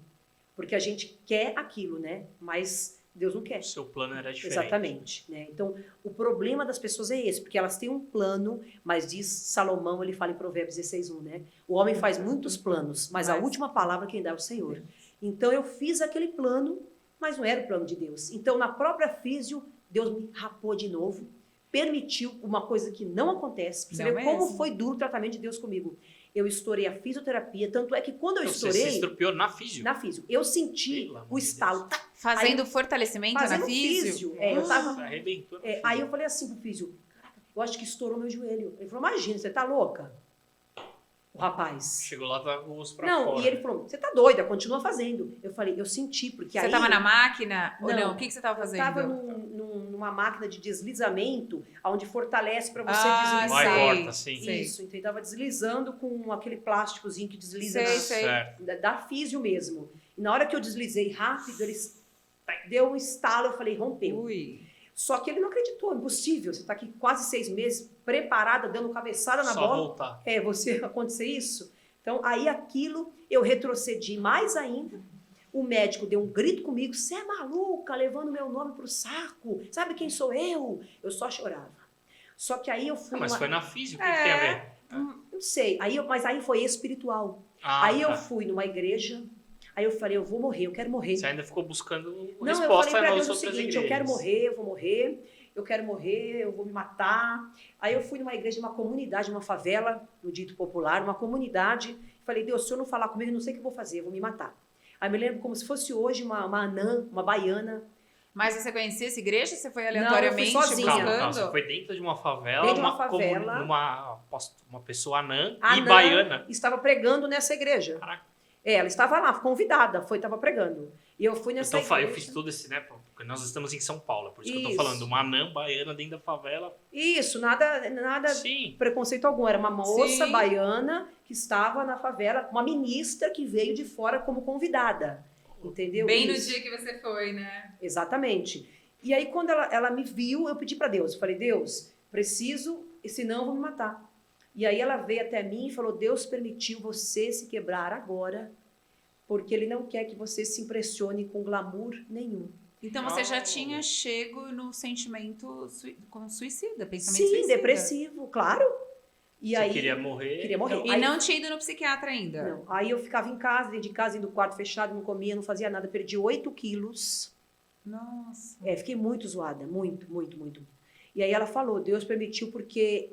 Porque a gente quer aquilo, né? Mas Deus não quer. O seu plano era diferente. Exatamente. Né? Então, o problema das pessoas é esse, porque elas têm um plano, mas diz Salomão, ele fala em Provérbios 16:1, né? O homem faz muitos planos, mas a última palavra quem dá é o Senhor. Então, eu fiz aquele plano, mas não era o plano de Deus. Então, na própria físio, Deus me rapou de novo, permitiu uma coisa que não acontece. Pra você Não ver como mesmo? foi duro o tratamento de Deus comigo. Eu estourei a fisioterapia, tanto é que quando eu Então, você estourei, se estrupiou na físio. na físio, eu senti Pelo amor o de estalo. Deus. Tá, Fazendo fortalecimento fazendo na físio? físio. Eu tava Você arrebentou na físio. aí eu falei assim pro físio, eu acho que estourou meu joelho. Ele falou, imagina, você tá louca? O rapaz. Chegou lá, tá com o osso pra Não, fora. e ele falou, você tá doida, continua fazendo. Eu falei, eu senti, porque Você aí... estava na máquina? Ou Não, não? O que você estava eu fazendo? tava numa máquina de deslizamento, onde fortalece para você Ah, deslizar. Vai e corta, sim. Sei. Isso, então ele tava deslizando com aquele plásticozinho que desliza Sei, na- sei. Certo. da físio mesmo. E na hora que eu deslizei rápido, ele deu um estalo, eu falei, rompeu. Ui. Só que ele não acreditou, impossível. Você está aqui quase 6 meses, preparada, dando cabeçada na Só bola. voltar. Você acontecer isso. Então, aí aquilo, eu retrocedi mais ainda. O médico deu um grito comigo, você é maluca, levando meu nome pro saco. Sabe quem sou eu? Eu só chorava. Só que aí eu fui... Mas numa- foi na físio, o que tem a ver? Não sei, mas aí foi espiritual. Ah, aí eu tá. fui numa igreja, aí eu falei, eu vou morrer, eu quero morrer. Você ainda ficou buscando Não, eu resposta falei pra nas Deus o outras seguinte, igrejas. eu quero morrer, eu vou morrer, eu quero morrer, eu vou me matar. Aí eu fui numa igreja, uma comunidade, uma favela, no dito popular, uma comunidade. Falei, Deus, se o senhor não falar comigo, eu não sei o que eu vou fazer, eu vou me matar. Aí eu me lembro como se fosse hoje uma anã, uma baiana. Mas você conhecia essa igreja? Você foi aleatoriamente sozinha. Calma, buscando? calma, você foi dentro de uma favela, Dentro de uma favela. uma pessoa anã e Anã baiana. estava pregando nessa igreja. Caraca. Ela estava lá, convidada, estava pregando. E eu fui nessa Então, eu igreja. fiz tudo esse, né? Porque nós estamos em São Paulo, por isso que eu tô Isso. falando. Uma anã baiana dentro da favela. Isso, nada Sim. preconceito algum. Era uma moça Sim. baiana que estava na favela, uma ministra que veio de fora como convidada. Entendeu? Bem no Isso. dia que você foi, né? Exatamente. E aí, quando ela me viu, eu pedi para Deus. Eu falei, Deus, preciso, senão eu vou me matar. E aí ela veio até mim e falou, Deus permitiu você se quebrar agora, porque Ele não quer que você se impressione com glamour nenhum. Então você já Não. tinha chego no sentimento com suicida, pensamento Sim, suicida. depressivo, claro. E Você aí, queria morrer. queria morrer. então- E Aí- não tinha ido no psiquiatra ainda? Não. Aí eu ficava em casa, dentro de casa, dentro do quarto fechado, não comia, não fazia nada. Perdi 8 quilos. Nossa. Fiquei muito zoada, muito, muito, muito. E aí ela falou, Deus permitiu porque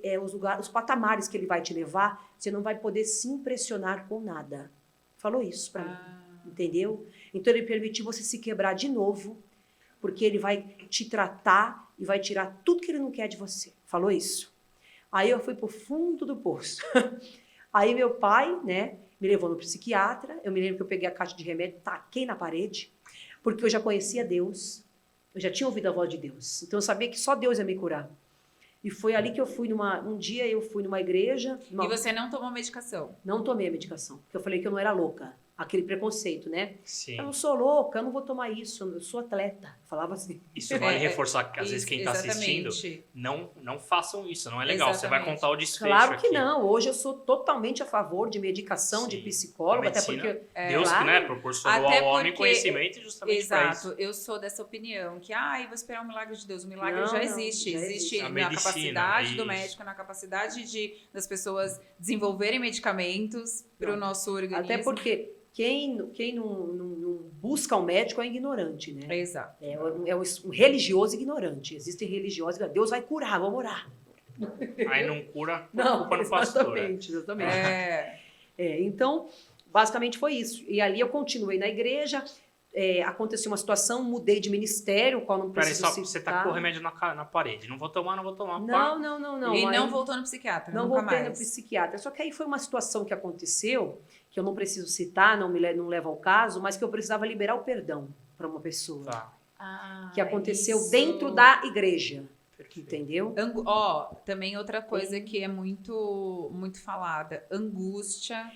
os patamares que Ele vai te levar, você não vai poder se impressionar com nada. Falou isso pra mim, entendeu? Então Ele permitiu você se quebrar de novo, porque Ele vai te tratar e vai tirar tudo que Ele não quer de você. falou isso. Aí eu fui pro fundo do poço. Aí meu pai, né, me levou no psiquiatra. Eu me lembro que eu peguei a caixa de remédio, taquei na parede, porque eu já conhecia Deus, eu já tinha ouvido a voz de Deus. Então eu sabia que só Deus ia me curar. E foi ali que eu fui um dia eu fui numa igreja. E você não tomou medicação? Não tomei a medicação, porque eu falei que eu não era louca. Aquele preconceito, né? Sim. Eu não sou louca, eu não vou tomar isso, eu sou atleta. Falava assim. Isso vale reforçar que às vezes quem está assistindo, não façam isso, não é legal. Exatamente. Você vai contar o desfecho Claro que aqui. não. Hoje eu sou totalmente a favor de medicação, Sim. de psicólogo, até porque... Deus, claro, né, proporcionou ao homem conhecimento justamente para isso. Exato. Eu sou dessa opinião, que eu vou esperar um milagre de Deus. O milagre já existe. Já existe na medicina, capacidade do médico, na capacidade das pessoas desenvolverem medicamentos para o nosso organismo. Até porque... Quem não busca um médico é ignorante, né? Exato. É um religioso ignorante. Existem religiosos que Deus vai curar, vamos orar. Aí não cura, não, culpa no pastor. Exatamente. Então, basicamente foi isso. E ali eu continuei na igreja, aconteceu uma situação, mudei de ministério, qual não preciso citar. Você tá com o remédio na parede. Não vou tomar. Não. E não voltou no psiquiatra, não nunca voltei mais. no psiquiatra. Só que aí foi uma situação que aconteceu, que eu não preciso citar, não leva ao caso, mas que eu precisava liberar o perdão para uma pessoa. Tá. Que aconteceu dentro da igreja. Entendeu? Também outra coisa que é muito, muito falada. Angústia,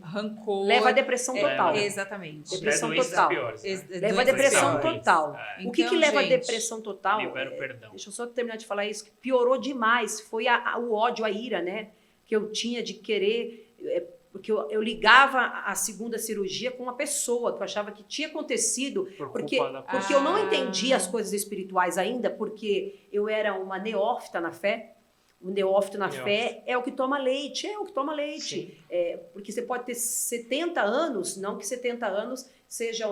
rancor. Leva a depressão total. Exatamente. Depressão total. Piores, né? Leva a depressão total. O que leva a gente, depressão total? Libera o perdão. Deixa eu só terminar de falar isso, que piorou demais. Foi o ódio, a ira, né? Que eu tinha de querer... Porque eu ligava a segunda cirurgia com uma pessoa que eu achava que tinha acontecido, porque eu não entendia as coisas espirituais ainda, porque eu era uma neófita na fé. O neófito na fé é o que toma leite, porque você pode ter 70 anos, não que 70 anos seja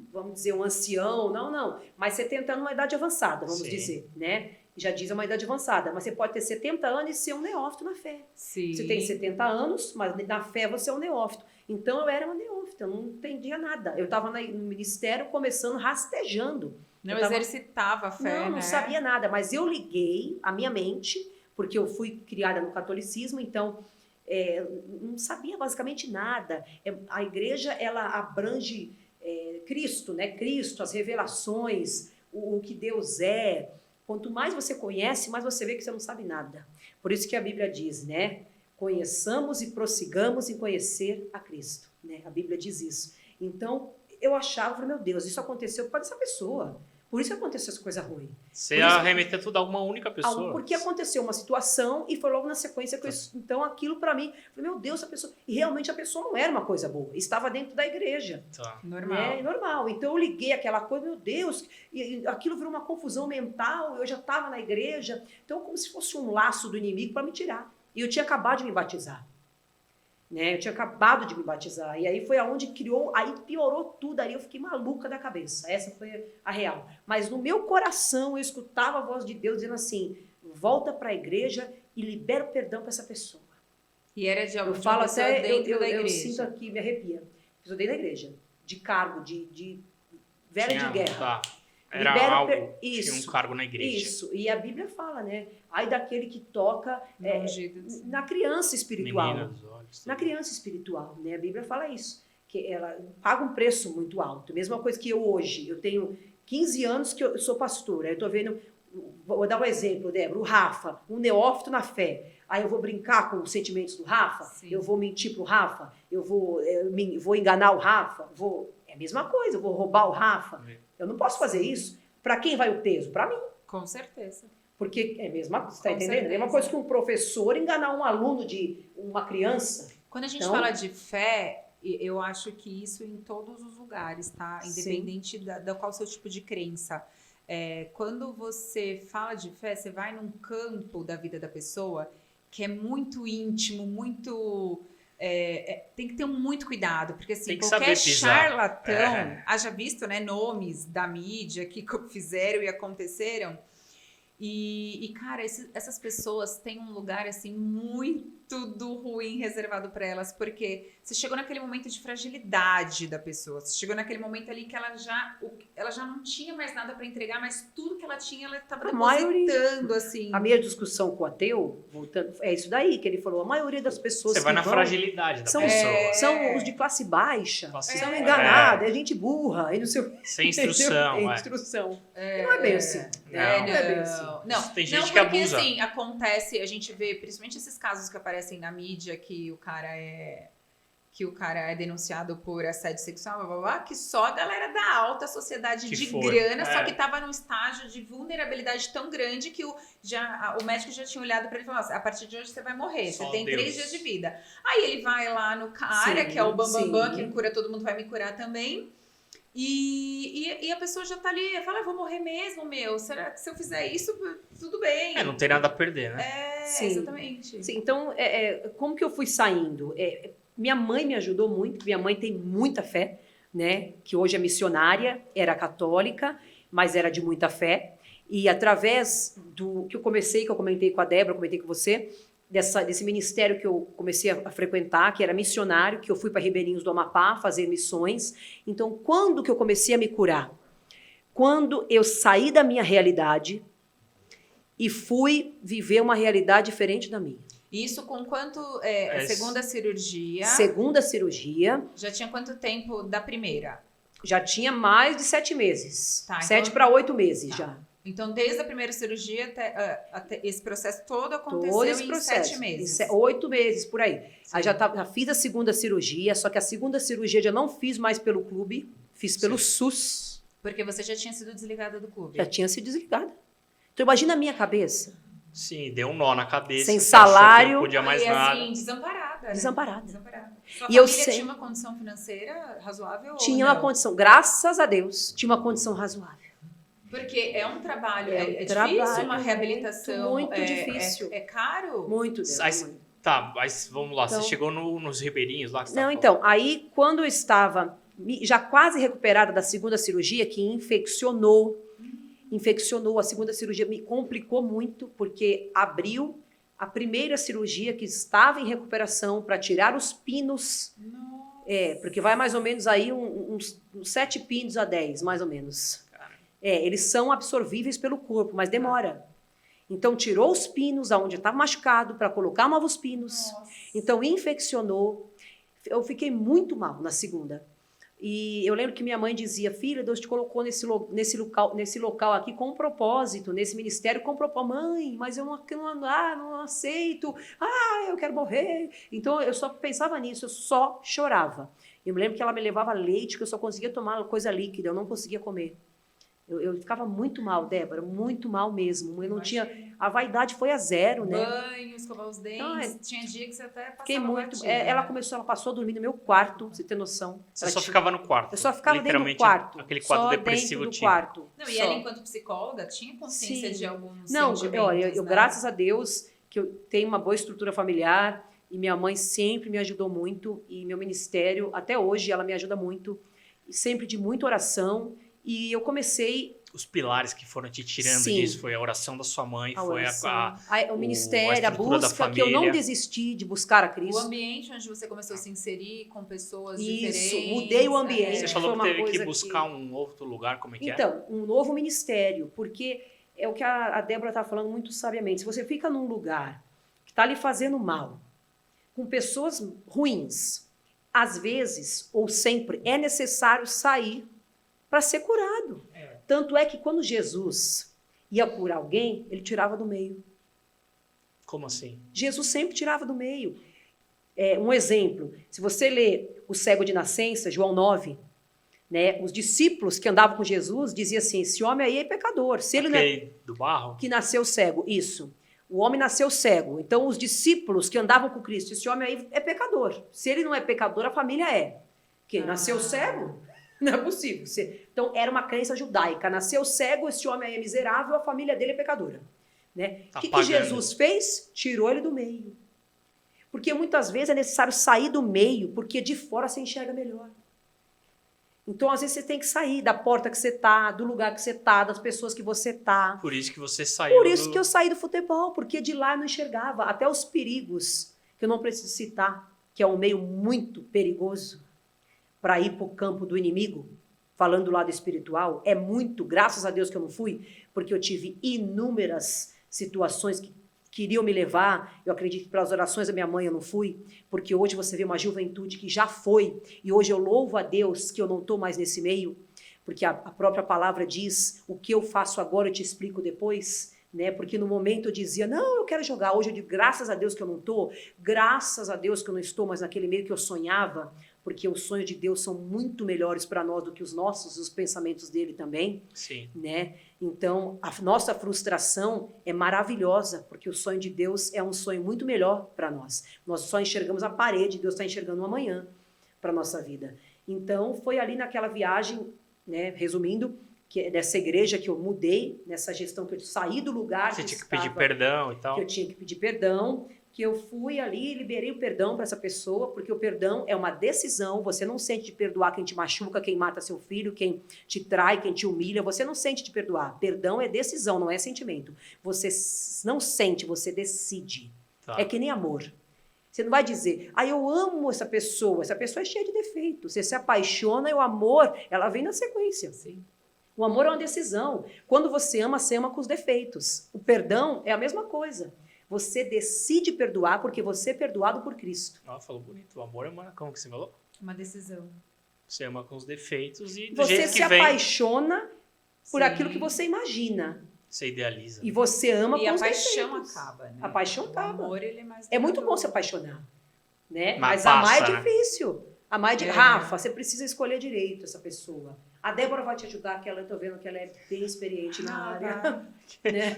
vamos dizer, um ancião, não, mas 70 anos é uma idade avançada, vamos dizer, né? Já diz uma idade avançada, mas você pode ter 70 anos e ser um neófito na fé. Sim. Você tem 70 anos, mas na fé você é um neófito. Então eu era uma neófita, eu não entendia nada. Eu estava no ministério começando, rastejando. Não exercitava a fé, não sabia nada, mas eu liguei a minha mente, porque eu fui criada no catolicismo, então não sabia basicamente nada. A igreja, ela abrange Cristo, né? Cristo, as revelações, o que Deus é. Quanto mais você conhece, mais você vê que você não sabe nada. Por isso que a Bíblia diz, né? Conheçamos e prossigamos em conhecer a Cristo, né? A Bíblia diz isso. Então, eu achava, meu Deus, isso aconteceu por causa dessa pessoa. Por isso que aconteceu essa coisa ruim. Você ia remeter tudo a uma única pessoa. Porque aconteceu uma situação e foi logo na sequência. Então, aquilo para mim, falei, meu Deus, essa pessoa... E realmente a pessoa não era uma coisa boa. Estava dentro da igreja. Normal. Normal. Então, eu liguei aquela coisa, meu Deus, e aquilo virou uma confusão mental. Eu já estava na igreja. Então, como se fosse um laço do inimigo para me tirar. E eu tinha acabado de me batizar. Né? Eu tinha acabado de me batizar. E aí foi aonde aí piorou tudo. Aí eu fiquei maluca da cabeça. Essa foi a real. Mas no meu coração eu escutava a voz de Deus dizendo assim, volta para a igreja e libera o perdão para essa pessoa. E era de alguma eu falo até, dentro da igreja. Eu sinto aqui, me arrepia. Eu dentro da igreja. De cargo, de velha de guerra. Era algo, tinha um cargo na igreja. Isso, e a Bíblia fala, né? Ai daquele que toca na criança espiritual. Menina dos olhos. Na criança espiritual, né? A Bíblia fala isso, que ela paga um preço muito alto. Mesma coisa que eu hoje, eu tenho 15 anos que eu sou pastora, eu estou vendo, vou dar um exemplo, Débora, o Rafa, um neófito na fé. Aí eu vou brincar com os sentimentos do Rafa, eu vou mentir pro Rafa, eu vou enganar o Rafa, é a mesma coisa, eu vou roubar o Rafa. Eu não posso fazer isso. Para quem vai o peso? Para mim. Com certeza. Porque é a mesma coisa, você está entendendo? É a mesma coisa que um professor enganar um aluno de uma criança. Quando a gente fala de fé, eu acho que isso em todos os lugares, tá? Independente da qual seu tipo de crença. Quando você fala de fé, você vai num campo da vida da pessoa que é muito íntimo, muito... tem que ter muito cuidado, porque assim, qualquer charlatão, haja visto, né, nomes da mídia que fizeram e aconteceram, E cara, essas pessoas têm um lugar, assim, muito do ruim reservado para elas, porque você chegou naquele momento de fragilidade da pessoa, você chegou naquele momento ali que ela já não tinha mais nada para entregar, mas tudo que ela tinha, ela estava depositando, assim. A minha discussão com o ateu, voltando, é isso daí que ele falou. A maioria das pessoas Você vai na fragilidade da pessoa. São os de classe baixa, são É. enganados, é gente burra, e não sei o quê. Sem instrução. Sem instrução. E não é bem assim. Não. Não é bem assim. Não, Tem gente não, que porque abusa. assim, acontece, a gente vê, principalmente esses casos que aparecem na mídia, que o cara é denunciado por assédio sexual, blá, blá, blá, que só a galera da alta sociedade Que de foi. grana, só É. que tava num estágio de vulnerabilidade tão grande que o médico já tinha olhado pra ele e falou assim, a partir de hoje você vai morrer, Só você tem Deus. 3 dias de vida. Aí ele vai lá no cara, Sim, que é o bambambam, sim. que cura todo mundo, vai me curar também. E a pessoa já tá ali, fala, eu vou morrer mesmo, meu. Será que se eu fizer isso, tudo bem? Não tem nada a perder, né? Sim. Exatamente. Sim, então, como que eu fui saindo? Minha mãe me ajudou muito, minha mãe tem muita fé, né? Que hoje é missionária, era católica, mas era de muita fé. E através do que eu comentei com a Débora, comentei com você, desse ministério que eu comecei a frequentar, que era missionário, que eu fui para Ribeirinhos do Amapá fazer missões. Então, quando que eu comecei a me curar? Quando eu saí da minha realidade e fui viver uma realidade diferente da minha. Isso com quanto? Segunda cirurgia. Segunda cirurgia, Já tinha quanto tempo da primeira? já tinha mais de 7 meses. Tá, 7 então- para 8 meses já. Então, desde a primeira cirurgia até esse processo todo aconteceu Todo esse em processo. 7 meses. 8 meses, por aí. Sim. Aí já fiz a segunda cirurgia, só que a segunda cirurgia já não fiz mais pelo clube, fiz pelo SUS. Porque você já tinha sido desligada do clube. Já tinha sido desligada. Então imagina a minha cabeça, Sim, deu um nó na cabeça. Sem você achou que salário. não podia mais Aí, nada. assim, desamparada. Né? Desamparada. Sua E eu família sei- tinha uma condição financeira razoável? tinha ou uma não? condição, graças a Deus, tinha uma condição razoável. Porque é um trabalho, É um difícil trabalho uma reabilitação. muito difícil. É caro? Muito Deus. Aí- Tá, mas vamos lá. Então- Você chegou nos ribeirinhos lá que você Não, tava então, aí quando eu estava já quase recuperada da segunda cirurgia, que infeccionou, a segunda cirurgia me complicou muito, porque abriu a primeira cirurgia que estava em recuperação para tirar os pinos, Nossa. porque vai mais ou menos aí uns 7 pinos a 10, mais ou menos. Cara. Eles são absorvíveis pelo corpo, mas demora. Então, tirou os pinos aonde estava machucado para colocar novos pinos. Nossa. Então, infeccionou. Eu fiquei muito mal na segunda. E eu lembro que minha mãe dizia, filha, Deus te colocou nesse local aqui com um propósito, nesse ministério com um propósito. Mãe, mas eu não aceito. Eu quero morrer. Então, eu só pensava nisso, eu só chorava. Eu me lembro que ela me levava leite, que eu só conseguia tomar coisa líquida, eu não conseguia comer. Eu ficava muito mal, Débora, muito mal mesmo. Eu não tinha... A vaidade foi a zero, né? Banho, escovar os dentes. Tinha dia que você até passava Fiquei muito... batida, ela né? passou a dormir no meu quarto, pra você ter noção. Você só ficava no quarto. Eu só ficava dentro do Literalmente, quarto. aquele quadro só depressivo dentro do tinha. quarto. Não, e só. ela, enquanto psicóloga, tinha consciência Sim. de alguns Não, sentimentos, olha, eu né? graças a Deus que eu tenho uma boa estrutura familiar e minha mãe sempre me ajudou muito e meu ministério, até hoje, ela me ajuda muito, sempre de muita oração. E eu comecei Os pilares que foram te tirando Sim. disso foi a oração da sua mãe, a foi oração, o a ministério, a estrutura da busca, que eu não família. desisti de buscar a O Cristo. ambiente onde você começou a se inserir com pessoas Isso, diferentes. mudei o ambiente. Você Foi falou que uma teve que coisa buscar um outro lugar, como é que é? Então, um novo ministério, porque é o que a Débora está falando muito sabiamente. Se você fica num lugar que está lhe fazendo mal, com pessoas ruins, às vezes, ou sempre, é necessário sair para ser curado. Tanto é que quando Jesus ia curar alguém, ele tirava do meio. Como assim? Jesus sempre tirava do meio. Um exemplo, se você lê o cego de nascença, João 9, né, os discípulos que andavam com Jesus diziam assim, esse homem aí é pecador. Se ele não é Aquele do barro? que nasceu cego, isso. O homem nasceu cego. Então, os discípulos que andavam com Cristo, esse homem aí é pecador. Se ele não é pecador, a família é. Que nasceu cego? Não é possível. Então, era uma crença judaica. Nasceu cego, esse homem aí é miserável, a família dele é pecadora. Né? Tá O que pagando. Jesus fez? Tirou ele do meio. Porque muitas vezes é necessário sair do meio, porque de fora você enxerga melhor. Então, às vezes, você tem que sair da porta que você tá, do lugar que você tá, das pessoas que você tá. Por isso que você saiu. Por isso que eu saí do futebol, porque de lá eu não enxergava. Até os perigos, que eu não preciso citar, que é um meio muito perigoso para ir para o campo do inimigo, falando do lado espiritual, é muito, graças a Deus que eu não fui, porque eu tive inúmeras situações que queriam me levar. Eu acredito que pelas orações da minha mãe eu não fui, porque hoje você vê uma juventude que já foi, e hoje eu louvo a Deus que eu não estou mais nesse meio, porque a própria palavra diz, o que eu faço agora eu te explico depois, né? Porque no momento eu dizia, não, eu quero jogar. Hoje eu digo, graças a Deus que eu não estou, graças a Deus que eu não estou mais naquele meio que eu sonhava, porque os sonhos de Deus são muito melhores para nós do que os nossos, os pensamentos dele também. Sim. Né? Então, a nossa frustração é maravilhosa, porque o sonho de Deus é um sonho muito melhor para nós. Nós só enxergamos a parede, Deus está enxergando o amanhã para a nossa vida. Então, foi ali naquela viagem, né, resumindo, que é dessa igreja que eu mudei, nessa gestão que eu saí do lugar Você que tinha que estava, pedir perdão e tal. que eu tinha que pedir perdão, que eu fui ali e liberei o perdão para essa pessoa, porque o perdão é uma decisão. Você não sente de perdoar quem te machuca, quem mata seu filho, quem te trai, quem te humilha. Você não sente de perdoar. Perdão é decisão, não é sentimento. Você não sente, você decide. Tá. É que nem amor. Você não vai dizer, eu amo essa pessoa é cheia de defeitos. Você se apaixona e o amor, ela vem na sequência. Sim. O amor é uma decisão. Quando você ama com os defeitos. O perdão é a mesma coisa. Você decide perdoar porque você é perdoado por Cristo. Falou bonito. O amor é uma... Como que você falou? Uma decisão. Você ama com os defeitos e do Você jeito se que vem, apaixona por Sim. aquilo que você imagina. você idealiza. E você ama E com a os paixão defeitos. acaba, né? A paixão O acaba. amor, ele é mais É muito bom duradouro. se apaixonar. Né? Mas Mas amar passa, é né? difícil. Amar é de... É. Rafa, você precisa escolher direito essa pessoa. A Débora vai te ajudar, que ela, eu tô vendo que ela é bem experiente na área. Vai. Né?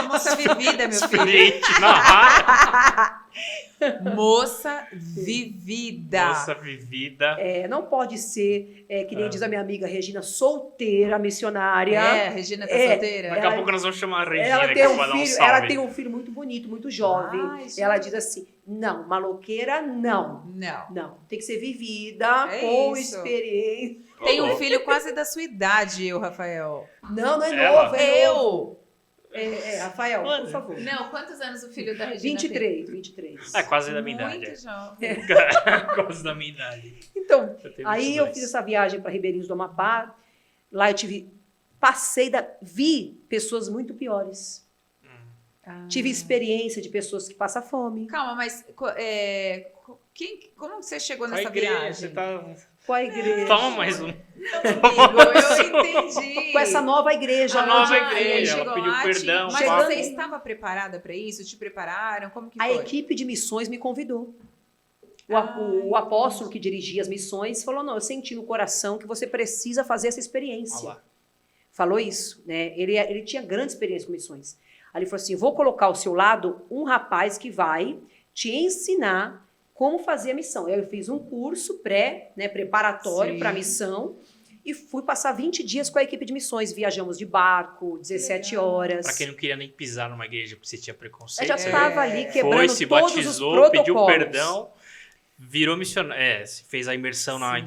Moça vivida, meu filho. Experiente na área. Moça vivida. Nossa vivida. Não pode ser, que nem Ah. diz a minha amiga Regina, solteira, missionária. A Regina tá solteira? Daqui a pouco nós vamos chamar a Regina Ela aqui tem, pra um dar um filho, salve. ela tem um filho muito bonito, muito jovem. Ai, gente. Ela diz assim, não, maloqueira não. Não. Não, tem que ser vivida, É com isso. experiência. Tem um louco. filho quase da sua idade, eu, Rafael. Não é Ela? novo, é novo. Eu? Rafael, Mano. por favor. Não, quantos anos o filho da Regina 23. É quase da tem? minha idade. Muito jovem. Quase da minha idade. Então, Eu tenho aí eu 22. fiz essa viagem para Ribeirinhos do Amapá. Lá eu vi pessoas muito piores. Tive experiência de pessoas que passam fome. Calma, mas como você chegou Com a nessa igreja, viagem? você tá... Com a igreja. Toma mais um. Amigo, eu entendi. Com essa nova igreja. A nova onde igreja, Chegou ela pediu lá, perdão. Mas pá. você estava preparada para isso? Te prepararam? Como que A foi? equipe de missões me convidou. O Ai, apóstolo que dirigia as missões falou, não, eu senti no coração que você precisa fazer essa experiência. Olha lá. Falou isso, né? Ele tinha grande experiência com missões. Aí ele falou assim, vou colocar ao seu lado um rapaz que vai te ensinar como fazer a missão. Eu fiz um curso preparatório Sim. para a missão e fui passar 20 dias com a equipe de missões. Viajamos de barco, 17 legal. horas. Pra quem não queria nem pisar numa igreja porque você tinha Eu preconceito. já você estava ali quebrando foi, se todos os batizou, protocolos. pediu perdão, virou missionário. Você fez a imersão na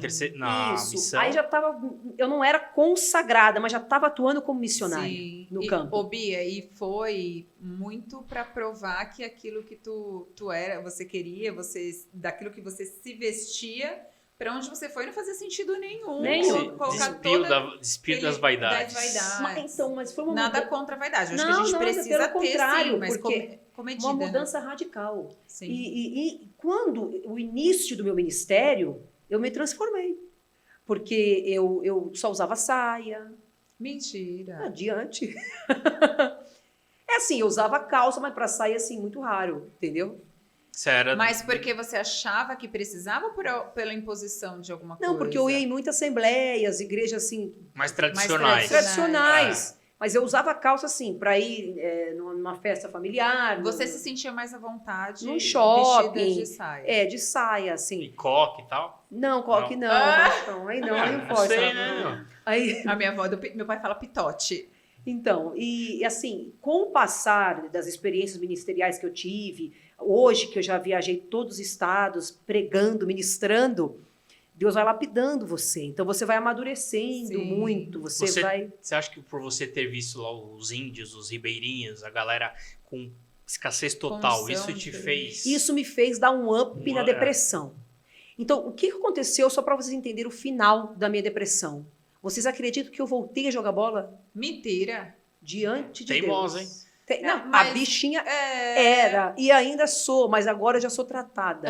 Isso. missão. Aí já estava, eu não era consagrada, mas já estava atuando como missionária Sim. no campo. Ô, Bia, e foi muito para provar que aquilo que tu era, você queria, daquilo que você se vestia, para onde você foi não fazia sentido nenhum. Nenhum. Colocar Despiu das vaidades. Mas foi uma Nada mudança, contra a vaidade. Eu acho Não, que a gente nada, precisa pelo ter, contrário, sim, mas porque comedida. uma né? mudança radical. Sim. E quando o início do meu ministério, eu me transformei. Porque eu só usava saia. Mentira. Adiante. É assim, eu usava calça, mas para saia, assim, muito raro, entendeu? Você era... Mas porque você achava que precisava ou pela imposição de alguma coisa? Não, porque eu ia em muitas assembleias, igrejas, assim, mais tradicionais. tradicionais. Mas eu usava calça, assim, para ir numa festa familiar. Você se sentia mais à vontade Num shopping. vestida de saia. De saia, E assim. coque e tal. Não, coque não. Não, aí não, aí não Não pode. sei, sabe? né? Aí, A minha avó, meu pai fala pitote. então, e assim, com o passar das experiências ministeriais que eu tive, hoje que eu já viajei todos os estados, pregando, ministrando, Deus vai lapidando você. Então você vai amadurecendo Sim. muito. Você vai. Você acha que por você ter visto lá os índios, os ribeirinhos, a galera com escassez total, Condição isso te de- fez... Isso me fez dar um up Um na up, depressão. Então, o que aconteceu, só para vocês entenderem o final da minha depressão? Vocês acreditam que eu voltei a jogar bola Mentira. diante de Teimosa, Deus? Não, a mas- bichinha era, e ainda sou, mas agora eu já sou tratada.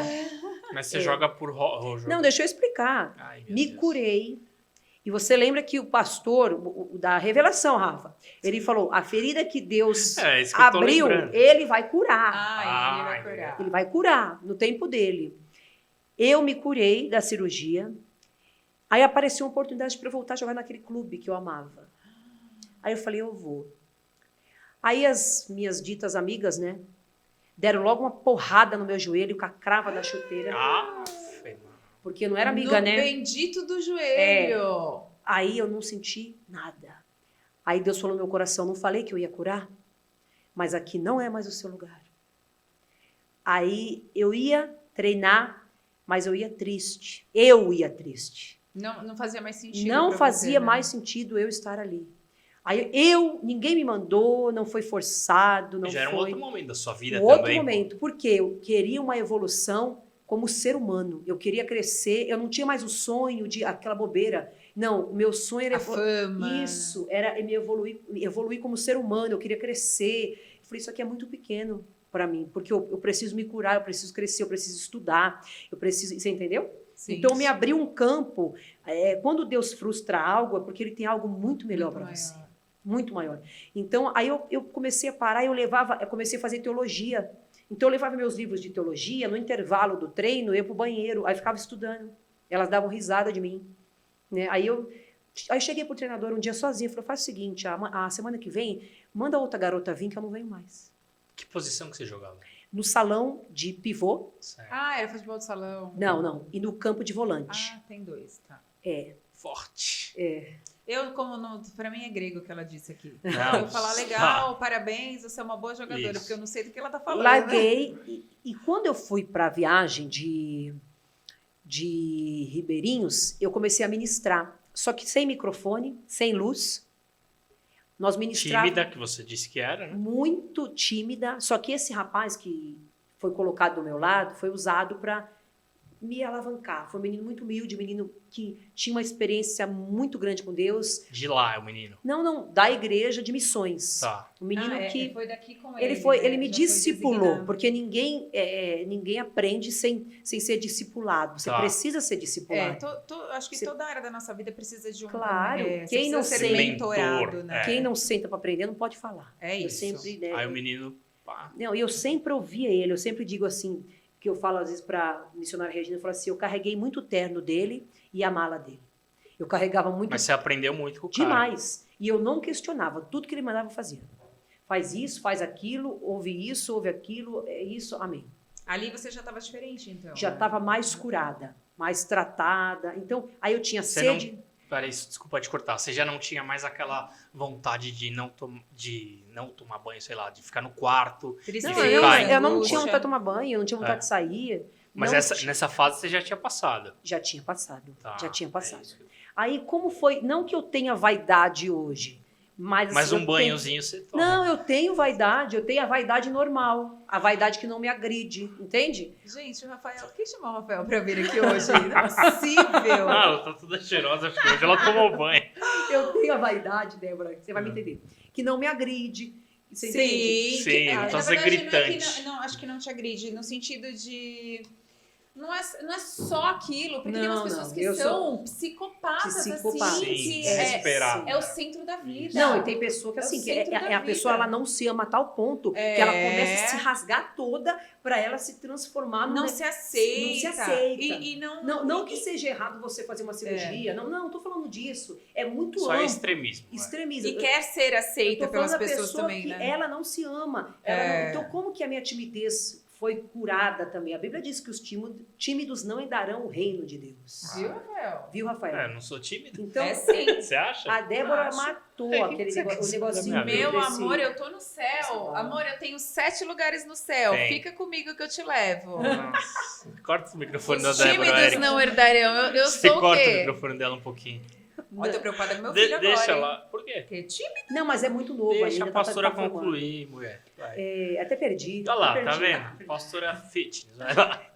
Mas você joga por... Não, deixa eu explicar. Ai, meu Me Deus. curei. E você lembra que o pastor, da revelação, Rafa, ele falou, a ferida que Deus É, isso que eu tô abriu, lembrando. ele vai curar. Ai, ele vai Ai, curar. Ele vai curar no tempo dele. Eu me curei da cirurgia. Aí apareceu uma oportunidade para eu voltar a jogar naquele clube que eu amava. Aí eu falei, eu vou. Aí as minhas ditas amigas, né, deram logo uma porrada no meu joelho com a crava da chuteira. Porque eu não era amiga, No né? bendito do joelho. Aí eu não senti nada. Aí Deus falou no meu coração, não falei que eu ia curar? Mas aqui não é mais o seu lugar. Aí eu ia treinar, mas eu ia triste. Eu ia triste. Não fazia mais sentido. Não pra fazia você, né? mais sentido eu estar ali. Aí ninguém me mandou, não foi forçado, não Já era um foi outro momento da sua vida um outro também. momento, porque eu queria uma evolução como ser humano. Eu queria crescer, eu não tinha mais o sonho de aquela bobeira. Não, o meu sonho era A fama. isso, era me evoluir como ser humano, eu queria crescer. Eu falei, isso aqui é muito pequeno para mim, porque eu preciso me curar, eu preciso crescer, eu preciso estudar, eu preciso, você entendeu? Sim. Então me abriu um campo. Quando Deus frustra algo, é porque Ele tem algo muito melhor Muito para você. maior. Muito maior. Então, aí eu comecei a parar, eu comecei a fazer teologia. Então, eu levava meus livros de teologia, no intervalo do treino, eu ia pro banheiro, aí ficava estudando. Elas davam risada de mim. Né? Aí cheguei pro treinador um dia sozinha, falei, faz o seguinte, a semana que vem, manda outra garota vir que eu não venho mais. Que posição que você jogava? No salão de pivô, Certo. Ah, era futebol de salão. não, e no campo de volante. Ah, tem dois, tá. Forte. Eu, pra mim é grego o que ela disse aqui. Não. Eu vou falar, legal, parabéns, você é uma boa jogadora, Isso. porque eu não sei do que ela tá falando. Larguei, e quando eu fui para a viagem de Ribeirinhos, eu comecei a ministrar. Só que sem microfone, sem luz. Nós ministrávamos. Tímida, que você disse que era, né? Muito tímida. Só que esse rapaz que foi colocado do meu lado foi usado para me alavancar. Foi um menino muito humilde, um menino que tinha uma experiência muito grande com Deus. De lá, o menino. Não, da igreja de missões. Tá. Um menino Ah, que foi daqui com ele né? me Já foi discipulou, designado. porque ninguém aprende sem ser discipulado. Você Tá. precisa ser discipulado. Acho que Você- toda área da nossa vida precisa de um... Claro, você quem precisa não ser sente- mentorado, Mentor, né? Quem não senta para aprender não pode falar. É Eu isso. sempre, né, Aí o menino... Pá. Não, e eu sempre ouvia ele, eu sempre digo assim, que eu falo às vezes para missionária Regina, eu falo assim, eu carreguei muito o terno dele e a mala dele. Eu carregava muito Mas você aprendeu muito com o cara. demais. E eu não questionava, tudo que ele mandava eu fazia. Faz isso, faz aquilo, ouve aquilo, é isso, amém. Ali você já estava diferente, então. Já né? estava mais curada, mais tratada. Então, aí eu tinha Você sede. Peraí, desculpa te cortar. Você já não tinha mais aquela vontade de não tomar banho, sei lá, de ficar no quarto. Tristeza, Não, eu não tinha vontade de tomar banho, eu não tinha vontade de sair. Mas Não nessa fase você já tinha passado. Já tinha passado, Tá, já tinha é passado. isso. Aí, como foi? Não que eu tenha vaidade hoje, mas... Mas assim, um eu banhozinho você tenho... toma. Não, eu tenho vaidade, eu tenho a vaidade normal. A vaidade que não me agride, entende? Gente, o Rafael... Quem chamou o Rafael pra vir aqui hoje? Não é possível. Ah, ela tá toda cheirosa, acho que hoje ela tomou banho. Eu tenho a vaidade, Débora, você vai me entender. Que não me agride. Você entende? Sim, não na precisa ser verdade, gritante. não, acho que não te agride, no sentido de... Não é só aquilo, porque tem umas Não, pessoas não, que eu são psicópatas, Psicopata. assim, Sim, que desesperado. é o centro da vida. Não, e tem pessoa que É o assim, que centro da a pessoa vida. ela não se ama a tal ponto que ela começa a se rasgar toda para ela se transformar Não num... se aceita. Não se aceita. E não... Não que seja errado você fazer uma cirurgia. Não tô falando disso. É muito Só amplo. é extremismo. Extremismo. E quer ser Eu aceita tô pelas falando da pessoas pessoa também, que né? ela não se ama. Então, como que a minha timidez foi curada também. A Bíblia diz que os tímidos não herdarão o reino de Deus. Viu, Rafael? Viu, Rafael? Eu não sou tímido. Então, É sim. Você acha? a Débora Acho. matou É, que aquele você quer o saber negocinho. da minha Meu desse- amor, eu tô no céu. Amor, eu tenho 7 lugares no céu. Tem. Fica comigo que eu te levo. Nossa, corta o microfone Os da Débora, tímidos Eric. não herdarão. Eu Você sou o corta o quê? microfone dela um pouquinho. Olha, eu tô preocupada com meu filho agora. Deixa hein? lá. Por quê? Porque tímido. Não, mas é muito novo Deixa ainda. a pastora formando. concluir, mulher. Vai. Até perdi. Olha lá, até tá perdi. vendo? Pastora fitness. Vai lá.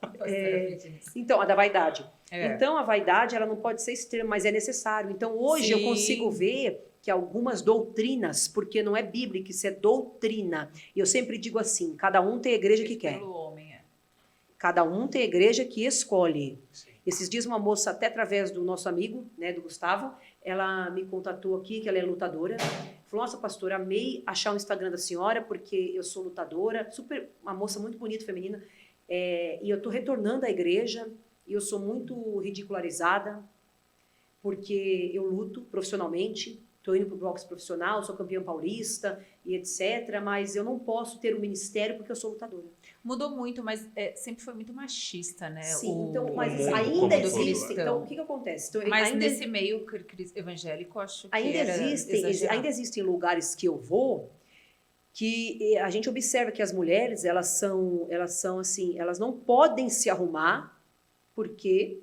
Então, a da vaidade. É. Então, a vaidade, ela não pode ser extrema, mas é necessário. Então, hoje eu Sim. consigo ver que algumas doutrinas, porque não é bíblico, isso é doutrina. E eu sempre digo assim, cada um tem a igreja que quer. Pelo homem, é. Cada um tem a igreja que escolhe. Sim. Esses dias uma moça, até através do nosso amigo, né, do Gustavo, ela me contatou aqui, que ela é lutadora. Falou, nossa, pastora, amei achar o Instagram da senhora, porque eu sou lutadora. Uma moça muito bonita, feminina. E eu estou retornando à igreja, e eu sou muito ridicularizada, porque eu luto profissionalmente. Estou indo para o boxe profissional, sou campeã paulista e etc. Mas eu não posso ter um ministério porque eu sou lutadora. Mudou muito, mas sempre foi muito machista, né? Sim, então, mas mundo ainda como existe. todo, Então, o que acontece? Então, Mas ainda, nesse meio evangélico, acho que ainda era existem, exagerado. ainda existem lugares que eu vou que a gente observa que as mulheres, elas são assim, elas não podem se arrumar porque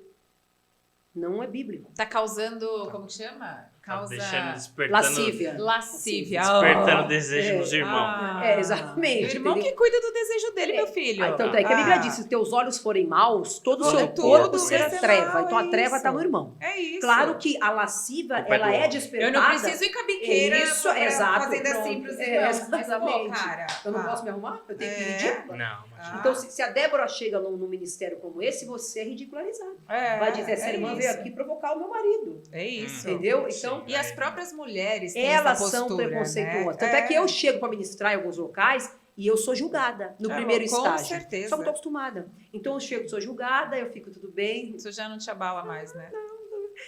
não é bíblico. Tá causando, como que chama? Tá Causa deixando, despertando, Lascívia. lascívia. despertando Oh. desejo nos irmãos. Exatamente. O irmão entendeu? que cuida do desejo dele, meu filho. Tanto é que a Bíblia diz, se os teus olhos forem maus, todo o Olha, seu tudo corpo vai será ser treva. mal, Então é a treva está isso. no irmão. É isso. Claro que a lasciva, Culpa é ela do é homem. despertada. Eu não preciso ir com a biqueira Isso, pra- exato, fazendo assim pronto. pros É, irmãos. Mas, pô, exatamente. cara. Eu não posso me arrumar? Eu tenho que ir É. ridícula? Não, imagina. Então, se a Débora chega num ministério como esse, você é ridicularizado. Vai dizer, essa irmã veio aqui provocar o meu marido. É isso. Entendeu? Sim. Então, E as próprias mulheres têm elas essa são postura, preconceituosas. né? Tanto é que eu chego para ministrar em alguns locais e eu sou julgada no primeiro com estágio. certeza. Só que eu tô acostumada. Então, eu chego, sou julgada, eu fico tudo bem. Isso já não te abala mais, né?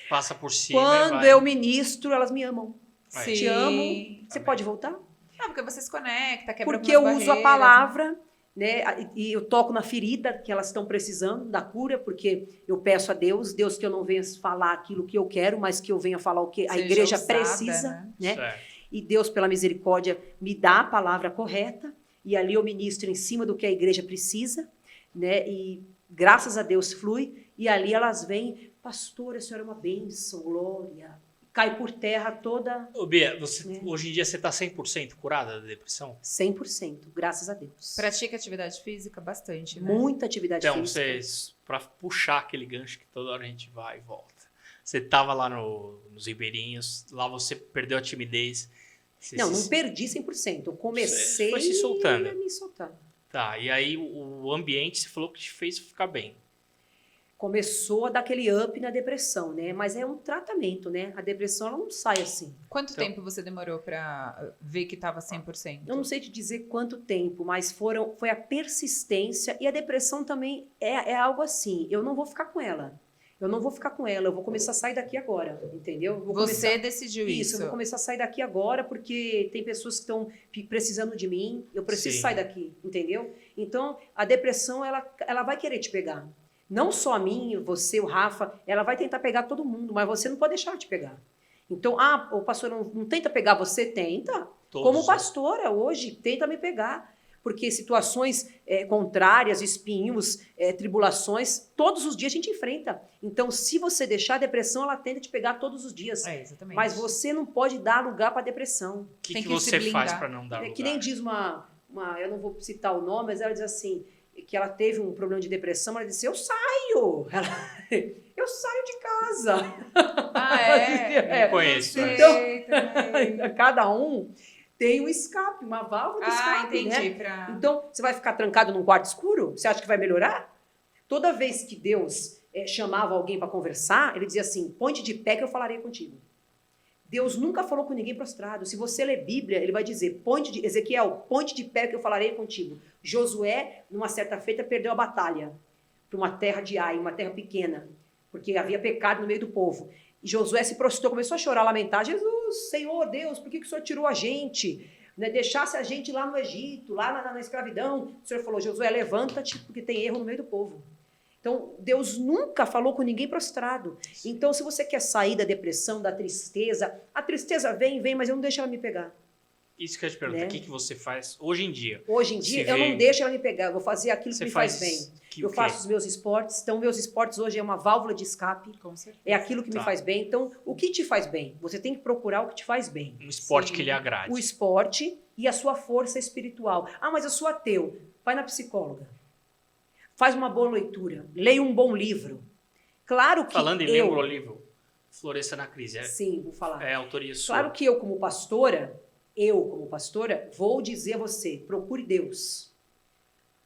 Passa por cima e Quando vai. eu ministro, elas me amam. Vai. Te amo. Você Amém. pode voltar? Porque você se conecta, quebra Porque eu algumas uso a barreiras, palavra, né? E eu toco na ferida que elas estão precisando da cura, porque eu peço a Deus que eu não venha falar aquilo que eu quero, mas que eu venha falar o que a Seja igreja ousada, precisa, né? Certo. E Deus, pela misericórdia, me dá a palavra correta, e ali eu ministro em cima do que a igreja precisa, né? E graças a Deus flui, e ali elas vêm, pastora, a senhora é uma bênção, glória. Cai por terra toda Ô, Bia, É. hoje em dia você tá 100% curada da depressão? 100%, graças a Deus. Pratica atividade física bastante, né? Muita atividade Então, física. pra puxar aquele gancho que toda hora a gente vai e volta. Você tava lá nos Ribeirinhos, lá você perdeu a timidez. Você Não, se- não perdi 100%. Eu comecei Foi se soltando. a me soltar. Tá, e aí o ambiente você falou que te fez ficar bem. Começou a dar aquele up na depressão, né? Mas é um tratamento, né? A depressão, ela não sai assim. Quanto Então- tempo você demorou pra ver que tava 100%? Eu não sei te dizer quanto tempo, mas foi a persistência. E a depressão também é algo assim. Eu não vou ficar com ela. Eu não vou ficar com ela. Eu vou começar a sair daqui agora, entendeu? Eu vou Você começar- decidiu Isso, isso. eu vou começar a sair daqui agora, porque tem pessoas que estão precisando de mim, eu preciso Sim. sair daqui, entendeu? Então, a depressão, ela vai querer te pegar. Não só a mim, você, o Rafa, ela vai tentar pegar todo mundo, mas você não pode deixar ela te pegar. Então, o pastor não tenta pegar você? Tenta. Todos, Como né? pastora, hoje, tenta me pegar. Porque situações contrárias, espinhos, tribulações, todos os dias a gente enfrenta. Então, se você deixar a depressão, ela tenta te pegar todos os dias. É, exatamente. Mas você não pode dar lugar para a depressão. O que Tem que que se você blindar. faz pra não dar lugar? Que nem diz eu não vou citar o nome, mas ela diz assim, que ela teve um problema de depressão, ela disse, eu saio. Eu saio de casa. Ah, é? Não conheço, né? Sei também. Cada um tem um escape, uma válvula de escape, entendi. né? Então, você vai ficar trancado num quarto escuro? Você acha que vai melhorar? Toda vez que Deus chamava alguém para conversar, ele dizia assim, ponte de pé que eu falarei contigo. Deus nunca falou com ninguém prostrado. Se você ler Bíblia, ele vai dizer, Ezequiel, ponte de pé que eu falarei contigo. Josué, numa certa feita, perdeu a batalha para uma terra de Ai, uma terra pequena, porque havia pecado no meio do povo. E Josué se prostrou, começou a chorar, a lamentar. Jesus, Senhor Deus, por que o Senhor tirou a gente? né, deixasse a gente lá no Egito, lá na escravidão. O Senhor falou, Josué, levanta-te, porque tem erro no meio do povo. Então, Deus nunca falou com ninguém prostrado. Então, se você quer sair da depressão, da tristeza, a tristeza vem, mas eu não deixo ela me pegar. Isso que eu te pergunto, o que você faz hoje em dia? Hoje em dia, eu não deixo ela me pegar, eu vou fazer aquilo que me faz bem. Eu faço os meus esportes, então meus esportes hoje é uma válvula de escape. Com certeza. É aquilo que me faz bem. Então, o que te faz bem? Você tem que procurar o que te faz bem. Um esporte que lhe agrade. O esporte e a sua força espiritual. Ah, mas eu sou ateu. Vai na psicóloga. Faz uma boa leitura. Leia um bom livro. Claro que Falando em ler um bom livro, Floresça na Crise. Sim, vou falar. É autoria sua. Claro que eu, como pastora, vou dizer a você, procure Deus.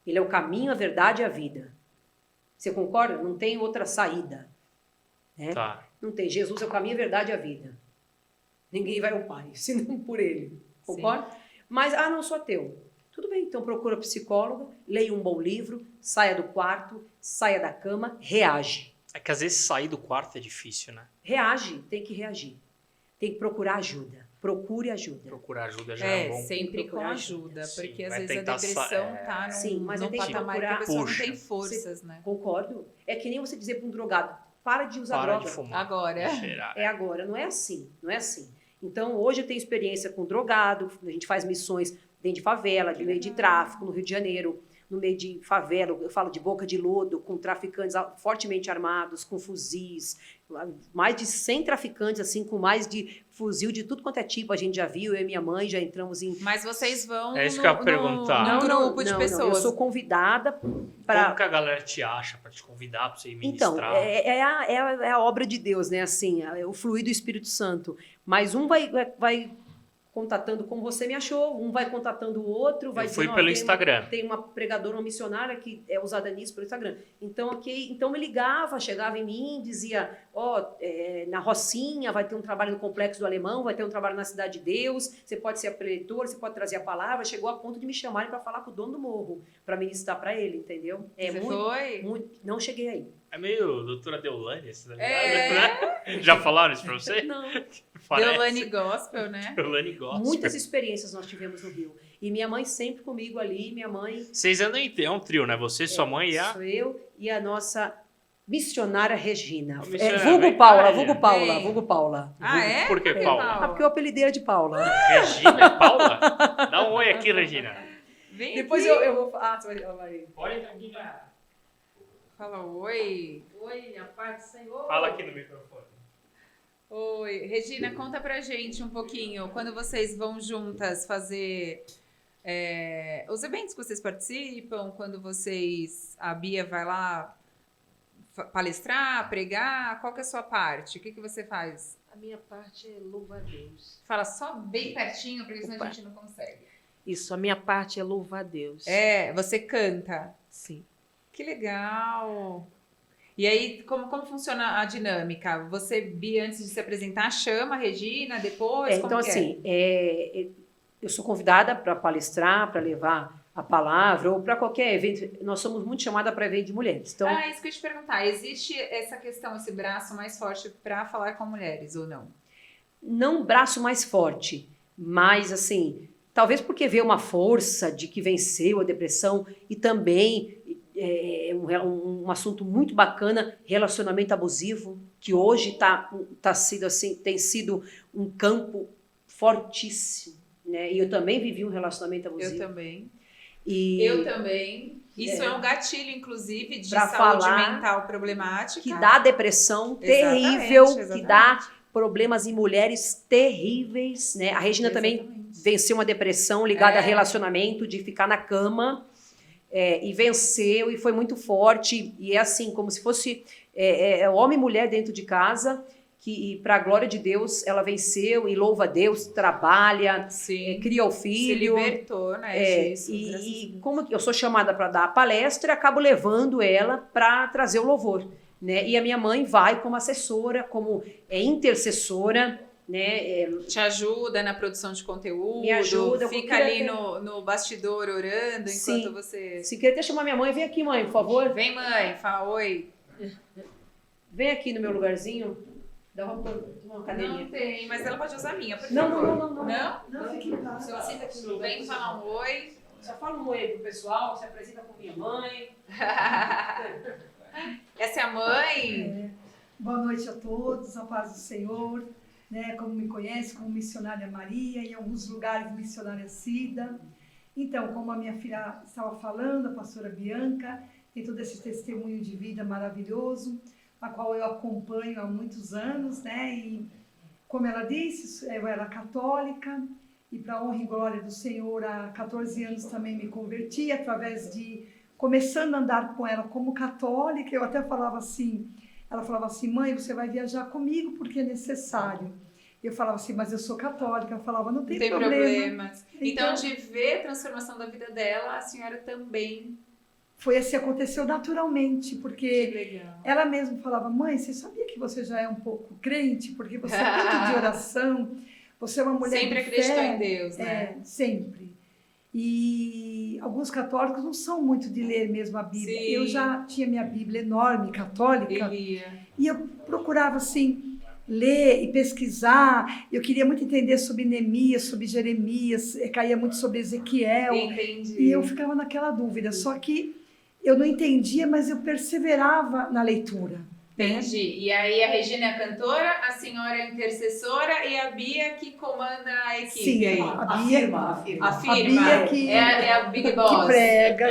Ele é o caminho, a verdade e a vida. Você concorda? Não tem outra saída. Né? Tá. Não tem. Jesus é o caminho, a verdade e a vida. Ninguém vai ao Pai, senão por ele. Concorda? Sim. Mas, não sou ateu. Tudo bem, então procura psicóloga, leia um bom livro, saia do quarto, saia da cama, reage. É que às vezes sair do quarto é difícil, né? Reage, tem que reagir. Tem que procurar ajuda. Procure ajuda. Procurar ajuda já é bom. Sempre com ajuda, porque Sim, às vezes a depressão tá num patamar que a pessoa não tem forças, né? Concordo. É que nem você dizer para um drogado, para de usar droga. De fumar. Agora. É agora, não é assim, não é assim. Então, hoje eu tenho experiência com drogado, a gente faz missões dentro de favela, no meio de tráfico, no Rio de Janeiro, no meio de favela, eu falo de Boca de Lodo, com traficantes fortemente armados, com fuzis, mais de 100 traficantes, assim, com mais de fuzil de tudo quanto é tipo, a gente já viu, eu e minha mãe já entramos em... Mas vocês vão é isso que eu ia perguntar. num grupo de pessoas. Não, eu sou convidada para... Como que a galera te acha para te convidar, para você ir ministrar? Então, é a obra de Deus, né, assim, o fluir do Espírito Santo. Mas um vai contatando como você me achou, um vai contatando o outro, vai dizendo, pelo Instagram. Tem uma pregadora, uma missionária que é usada nisso pelo Instagram. Então, então me ligava, chegava em mim, dizia, na Rocinha vai ter um trabalho no Complexo do Alemão, vai ter um trabalho na Cidade de Deus, você pode ser a preletora, você pode trazer a palavra. Chegou a ponto de me chamarem para falar com o dono do morro, para ministrar para ele, entendeu? Você foi? Não cheguei aí. É meio doutora Deolane, tá ligado? Né? Já falaram isso pra você? Não. Deolane Gospel, né? Deolane Gospel. Muitas experiências nós tivemos no Rio. E minha mãe sempre comigo ali, minha mãe... Vocês andam é um trio, né? Você, sua mãe e a... Sou eu e a nossa missionária Regina. Missionária. Vulgo Paula. Ah, é? Por que Paula? Porque eu apelidei ela de Paula. Regina é Paula? Dá um oi aqui, Regina. Vem Depois aqui. eu vou... você vai... Pode aqui, já. Fala oi. Oi, minha paz do Senhor. Fala aqui no microfone. Oi. Regina, conta pra gente um pouquinho. Quando vocês vão juntas fazer os eventos que vocês participam, quando a Bia vai lá palestrar, pregar, qual que é a sua parte? O que você faz? A minha parte é louvar a Deus. Fala só bem pertinho, porque senão a gente não consegue. Isso, a minha parte é louvar a Deus. Você canta. Sim. Que legal! E aí, como funciona a dinâmica? Você, Bia, antes de se apresentar, chama a Regina, depois? Então, assim, eu sou convidada para palestrar, para levar a palavra, ou para qualquer evento. Nós somos muito chamadas para evento de mulheres. Então, isso que eu ia te perguntar. Existe essa questão, esse braço mais forte para falar com mulheres, ou não? Não braço mais forte, mas, assim, talvez porque vê uma força de que venceu a depressão e também... um assunto muito bacana, relacionamento abusivo, que hoje tem sido um campo fortíssimo, né? E eu também vivi um relacionamento abusivo. Eu também. Eu também. Isso é um gatilho, inclusive, de pra saúde falar mental problemática. Que dá depressão terrível, que dá problemas em mulheres terríveis, né? A Regina também venceu uma depressão ligada a relacionamento, de ficar na cama. E venceu, e foi muito forte, e é assim, como se fosse homem e mulher dentro de casa, que para a glória de Deus, ela venceu e louva a Deus, trabalha, cria o filho. Se libertou, né, disso. E como eu sou chamada para dar a palestra, acabo levando ela para trazer o louvor, né? E a minha mãe vai como assessora, como intercessora, né? Te ajuda na produção de conteúdo, me ajuda, fica ali no bastidor orando enquanto você... Se quer até chamar minha mãe, vem aqui, mãe, por favor. Vem, mãe, fala oi. Vem aqui no meu lugarzinho. Dá uma cadeirinha. Não tem, mas ela pode usar a minha, por Não, favor. não, não, não. Não? Não, fique em paz. Se você tudo bem, falar um oi. Só fala um oi pro pessoal, se apresenta com minha mãe. Essa é a mãe? Boa noite a todos, a paz do Senhor, né? Como me conhece, como missionária Maria, em alguns lugares missionária Cida. Então, como a minha filha estava falando, a pastora Bianca, tem todo esse testemunho de vida maravilhoso, a qual eu acompanho há muitos anos, né? E como ela disse, eu era católica e para a honra e glória do Senhor, há 14 anos também me converti através de começando a andar com ela como católica. Eu até falava assim, ela falava assim, mãe, você vai viajar comigo porque é necessário. Eu falava assim, mas eu sou católica. Ela falava, não tem problema. Problemas. Então, de ver a transformação da vida dela, a senhora também. Foi assim, aconteceu naturalmente, Que porque legal. ela mesma falava, mãe, você sabia que você já é um pouco crente? Porque você é tanto de oração, você é uma mulher Sempre de acreditou fé. em Deus, né? Sempre. E alguns católicos não são muito de ler mesmo a Bíblia. Sim. Eu já tinha minha Bíblia enorme, católica, Elia. e eu procurava, assim, ler e pesquisar. Eu queria muito entender sobre Neemias, sobre Jeremias, caía muito sobre Ezequiel. Entendi. E eu ficava naquela dúvida. Só que eu não entendia, mas eu perseverava na leitura. né? Entendi. E aí a Regina é a cantora, a senhora é a intercessora e a Bia que comanda a equipe Sim, aí. a Bia, A firma. Bia que- É a Big Boss.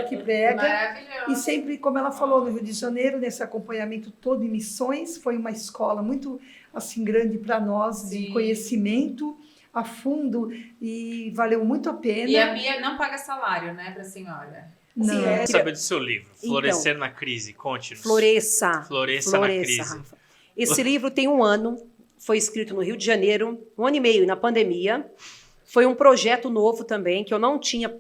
que prega. Maravilhoso. E sempre, como ela falou, no Rio de Janeiro, nesse acompanhamento todo em missões, foi uma escola muito assim grande para nós, Sim. de conhecimento a fundo, e valeu muito a pena. E a Bia não paga salário, né, pra senhora? Não. Sim, Quero saber do seu livro, Então, Florescer na Crise. Conte-nos. Floresça. Floresça na crise. Rafa. Esse livro tem 1 ano, foi escrito no Rio de Janeiro, 1 ano e meio na pandemia. Foi um projeto novo também, que eu não tinha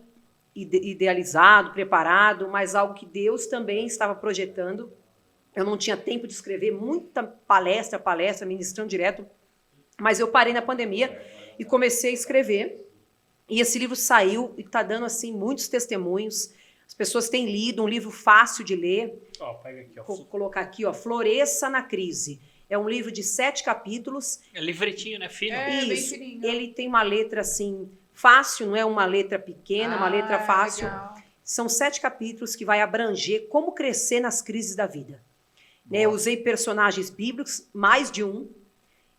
idealizado, preparado, mas algo que Deus também estava projetando. Eu não tinha tempo de escrever, muita palestra, ministrando direto, mas eu parei na pandemia e comecei a escrever. E esse livro saiu e está dando assim muitos testemunhos. As pessoas têm lido, um livro fácil de ler. Ó, pega aqui, ó. Vou colocar aqui, ó, Floresça na Crise. É um livro de 7 capítulos. É livretinho, né? Fino. É, bem Isso. fininho. Ele tem uma letra assim fácil, não é uma letra pequena, uma letra fácil. Legal. São 7 capítulos que vai abranger como crescer nas crises da vida. Né, eu usei personagens bíblicos, mais de um,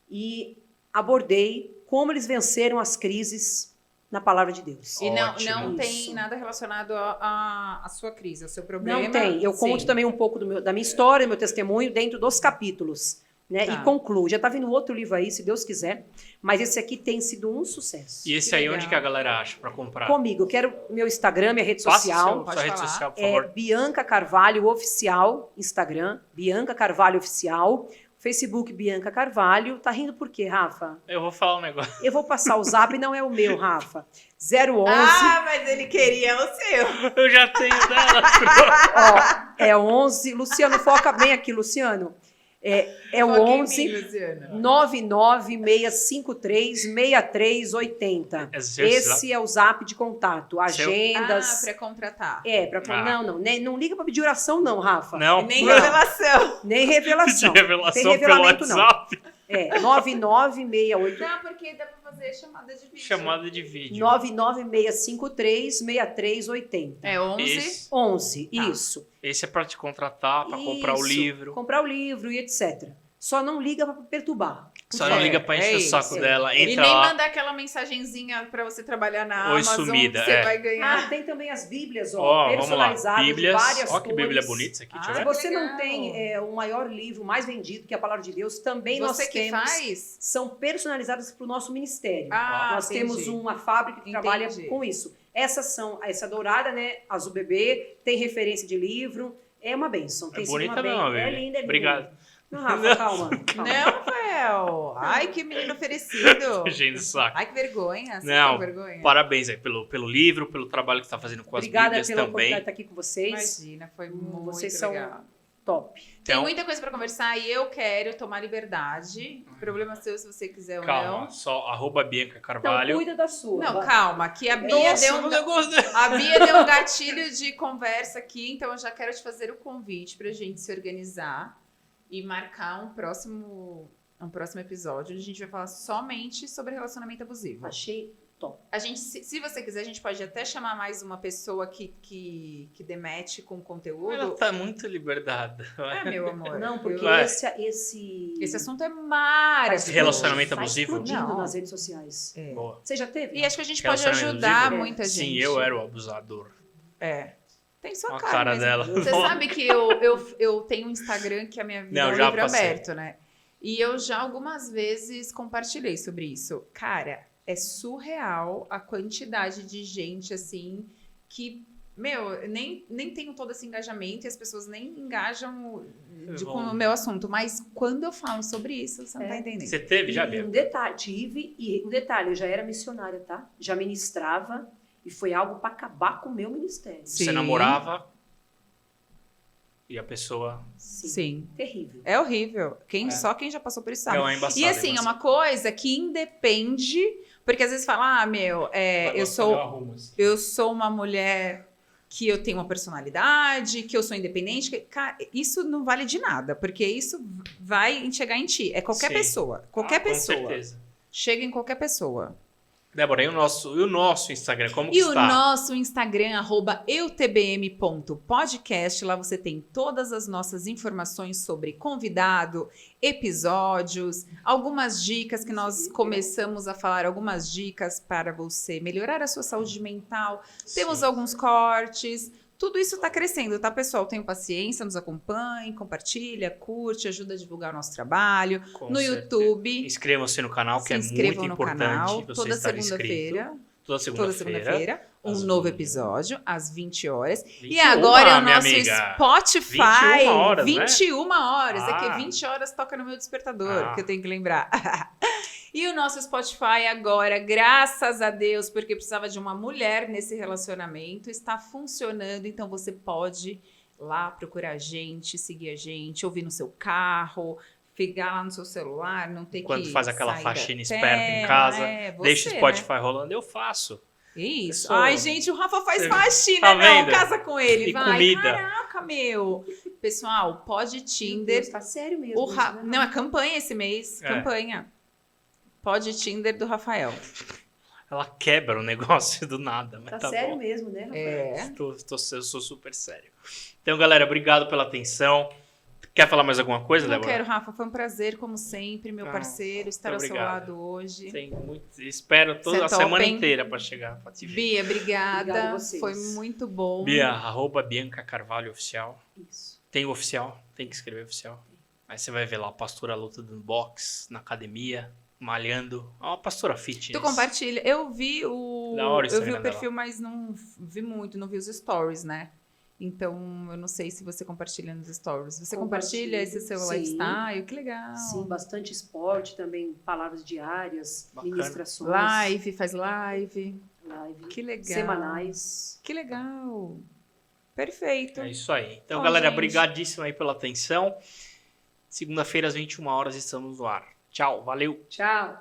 e abordei como eles venceram as crises na palavra de Deus. E não Ótimo. tem Isso. nada relacionado à sua crise, ao seu problema. Não tem. Eu conto Sim. também um pouco da minha história, do meu testemunho, dentro dos capítulos. Né? Tá. E concluo. Já está vindo outro livro aí, se Deus quiser. Mas esse aqui tem sido um sucesso. E esse Que aí, legal. onde que a galera acha pra comprar? Comigo. Eu quero meu Instagram, minha rede Passa social. Pode sua rede falar. social, por É favor. Bianca Carvalho Oficial, Instagram. Bianca Carvalho Oficial. Facebook Bianca Carvalho. Tá rindo por quê, Rafa? Eu vou falar um negócio. Eu vou passar o zap, não é o meu, Rafa. 011. Ah, mas ele queria o seu. Eu já tenho dela. Ó, é 11. Luciano, foca bem aqui, Luciano. É o Foca em 11 mim, Luciana. 996536380. Esse é o Esse é o zap de contato. Agendas. Para contratar. Não liga pra pedir oração, não, Rafa. Não. Nem não. revelação. Nem De revelação. revelação Tem pelo revelamento, não. WhatsApp. 99683. Não, porque dá para fazer chamada de vídeo. Chamada de vídeo. 996536380. É 11. Esse, 11, Tá. isso. esse é pra te contratar, pra comprar o Isso, livro. Comprar o livro e etc. Só não liga pra perturbar. Só não liga pra encher o saco isso. dela. E Entra nem lá. mandar aquela mensagenzinha para você trabalhar na Oi, Amazon sumida, que você é. vai ganhar. Tem também as bíblias, Ó, vamos lá. personalizadas, de Bíblias. várias Ó, que bíblia cores. bonita isso aqui. Deixa eu Ah, Se ver. você legal. não tem o maior livro mais vendido, que é a Palavra de Deus, também nós Você que temos. faz? São personalizadas para o nosso ministério. Ah, Nós entendi. temos uma fábrica que Entendi. trabalha com isso. Essa dourada, né? Azul bebê, tem referência de livro. É uma bênção. Tem sido bonita uma mesmo, bênção. bebê. É linda, é linda. Obrigado. Não, Rafa, calma. Não, Rafael. Ai, que menino oferecido. Gente do saco. Ai, que vergonha. Você Não, tá com vergonha? Parabéns aí pelo livro, pelo trabalho que você tá fazendo com as Obrigada bíblias pela também. oportunidade de estar aqui com vocês. Imagina, foi muito Vocês são legal. top. Tem Então, muita coisa pra conversar e eu quero tomar liberdade. Problema seu se você quiser ou calma, não. só @Bianca Então, Carvalho. cuida da sua. Não, Vai. calma, que a Bia Nossa, deu o negócio... A Bia deu um gatilho de conversa aqui, então eu já quero te fazer o convite pra gente se organizar e marcar um próximo um próximo episódio, onde a gente vai falar somente sobre relacionamento abusivo. Achei top. A gente, se você quiser, a gente pode até chamar mais uma pessoa que demete com conteúdo. Ela tá muito liberdada. Meu amor. Não, porque Vai. Esse assunto é maravilhoso. Relacionamento tá abusivo? explodindo Não. nas redes sociais. Boa. Você já teve? E acho que a gente pode Relacionamento ajudar abusivo? muita gente. Sim, eu era o abusador. Tem sua A cara, cara mesmo. dela. Você sabe que eu tenho um Instagram que é a minha vida Não, é um já livro passei. aberto, né? E eu já algumas vezes compartilhei sobre isso. Cara, é surreal a quantidade de gente, assim, que, nem tenho todo esse engajamento e as pessoas nem engajam com o meu assunto. Mas quando eu falo sobre isso, você não tá entendendo. Você teve já, E Bia? um detalhe, eu já era missionária, tá? Já ministrava e foi algo para acabar com o meu ministério. Sim. Você namorava e a pessoa... Sim. Terrível. É horrível. É. Só quem já passou por isso É sabe. uma embaçada. E assim, é uma coisa que independe... Porque às vezes fala, eu sou uma mulher que eu tenho uma personalidade, que eu sou independente. Cara, isso não vale de nada, porque isso vai chegar em ti. É qualquer Sim. pessoa. Qualquer pessoa. Com certeza. Chega em qualquer pessoa. Débora, e o nosso Instagram, como que E está? o nosso Instagram, @eutbm.podcast. Lá você tem todas as nossas informações sobre convidado, episódios, algumas dicas que nós começamos a falar, algumas dicas para você melhorar a sua saúde mental. Temos Sim. alguns cortes. Tudo isso está crescendo, tá, pessoal? Tenham paciência, nos acompanhe, compartilha, curte, ajuda a divulgar o nosso trabalho. Com No certeza. YouTube, Inscrevam-se no canal, que se é inscrevam muito no importante canal. você Toda estar inscrito. segunda-feira. Toda Toda segunda-feira, um às novo 20. episódio, às 20 horas. 21, E agora é o minha nosso amiga. Spotify. 21 horas, né? 21 horas. É Ah. que 20 horas toca no meu despertador, Ah. que eu tenho que lembrar. E o nosso Spotify agora, graças a Deus, porque precisava de uma mulher nesse relacionamento, está funcionando. Então você pode lá procurar a gente, seguir a gente, ouvir no seu carro, pegar lá no seu celular, não ter Quando que faz aquela sair da faxina esperta em tela, casa, você, deixa o né? Spotify rolando, eu faço. Isso. Pessoal, Ai, gente, o Rafa faz você faxina, tá não. vendo? Casa com ele, E vai. comida. Caraca, meu. Pessoal, pode Meu Tinder. Deus, tá sério mesmo. O isso, né? Não, é campanha esse mês. É. Campanha. Pode Tinder do Rafael. Ela quebra o negócio do nada, mas Tá tá sério bom. mesmo, né? Rafael? É. Eu sou super sério. Então, galera, obrigado pela atenção. Quer falar mais alguma coisa, Não Débora? quero, Rafa. Foi um prazer, como sempre, meu Ah, parceiro, estar muito ao seu obrigado. lado hoje. Tem muito... Espero toda Você é a top, semana hein? inteira para chegar. Pra te ver. Bia, obrigada. Obrigada a vocês. Foi muito bom. Bia, @Bianca Carvalho Oficial. Isso. Tem o oficial, tem que escrever oficial. Aí você vai ver lá a pastora luta no box, na academia, malhando. É uma pastora fitness. Tu compartilha. Eu vi o. Da hora o eu vi Instagram o dela. perfil, mas não vi muito, não vi os stories, né? Então, eu não sei se você compartilha nos stories. Você compartilha Compartilho, esse seu sim. lifestyle? Que legal. Sim, bastante esporte também, palavras diárias, Bacana. ministrações. Live, faz live. Live. Que legal. Semanais. Que legal. Perfeito. É isso aí. Então, Ó, galera, gente. brigadíssimo aí pela atenção. Segunda-feira, às 21 horas, estamos no ar. Tchau, valeu. Tchau.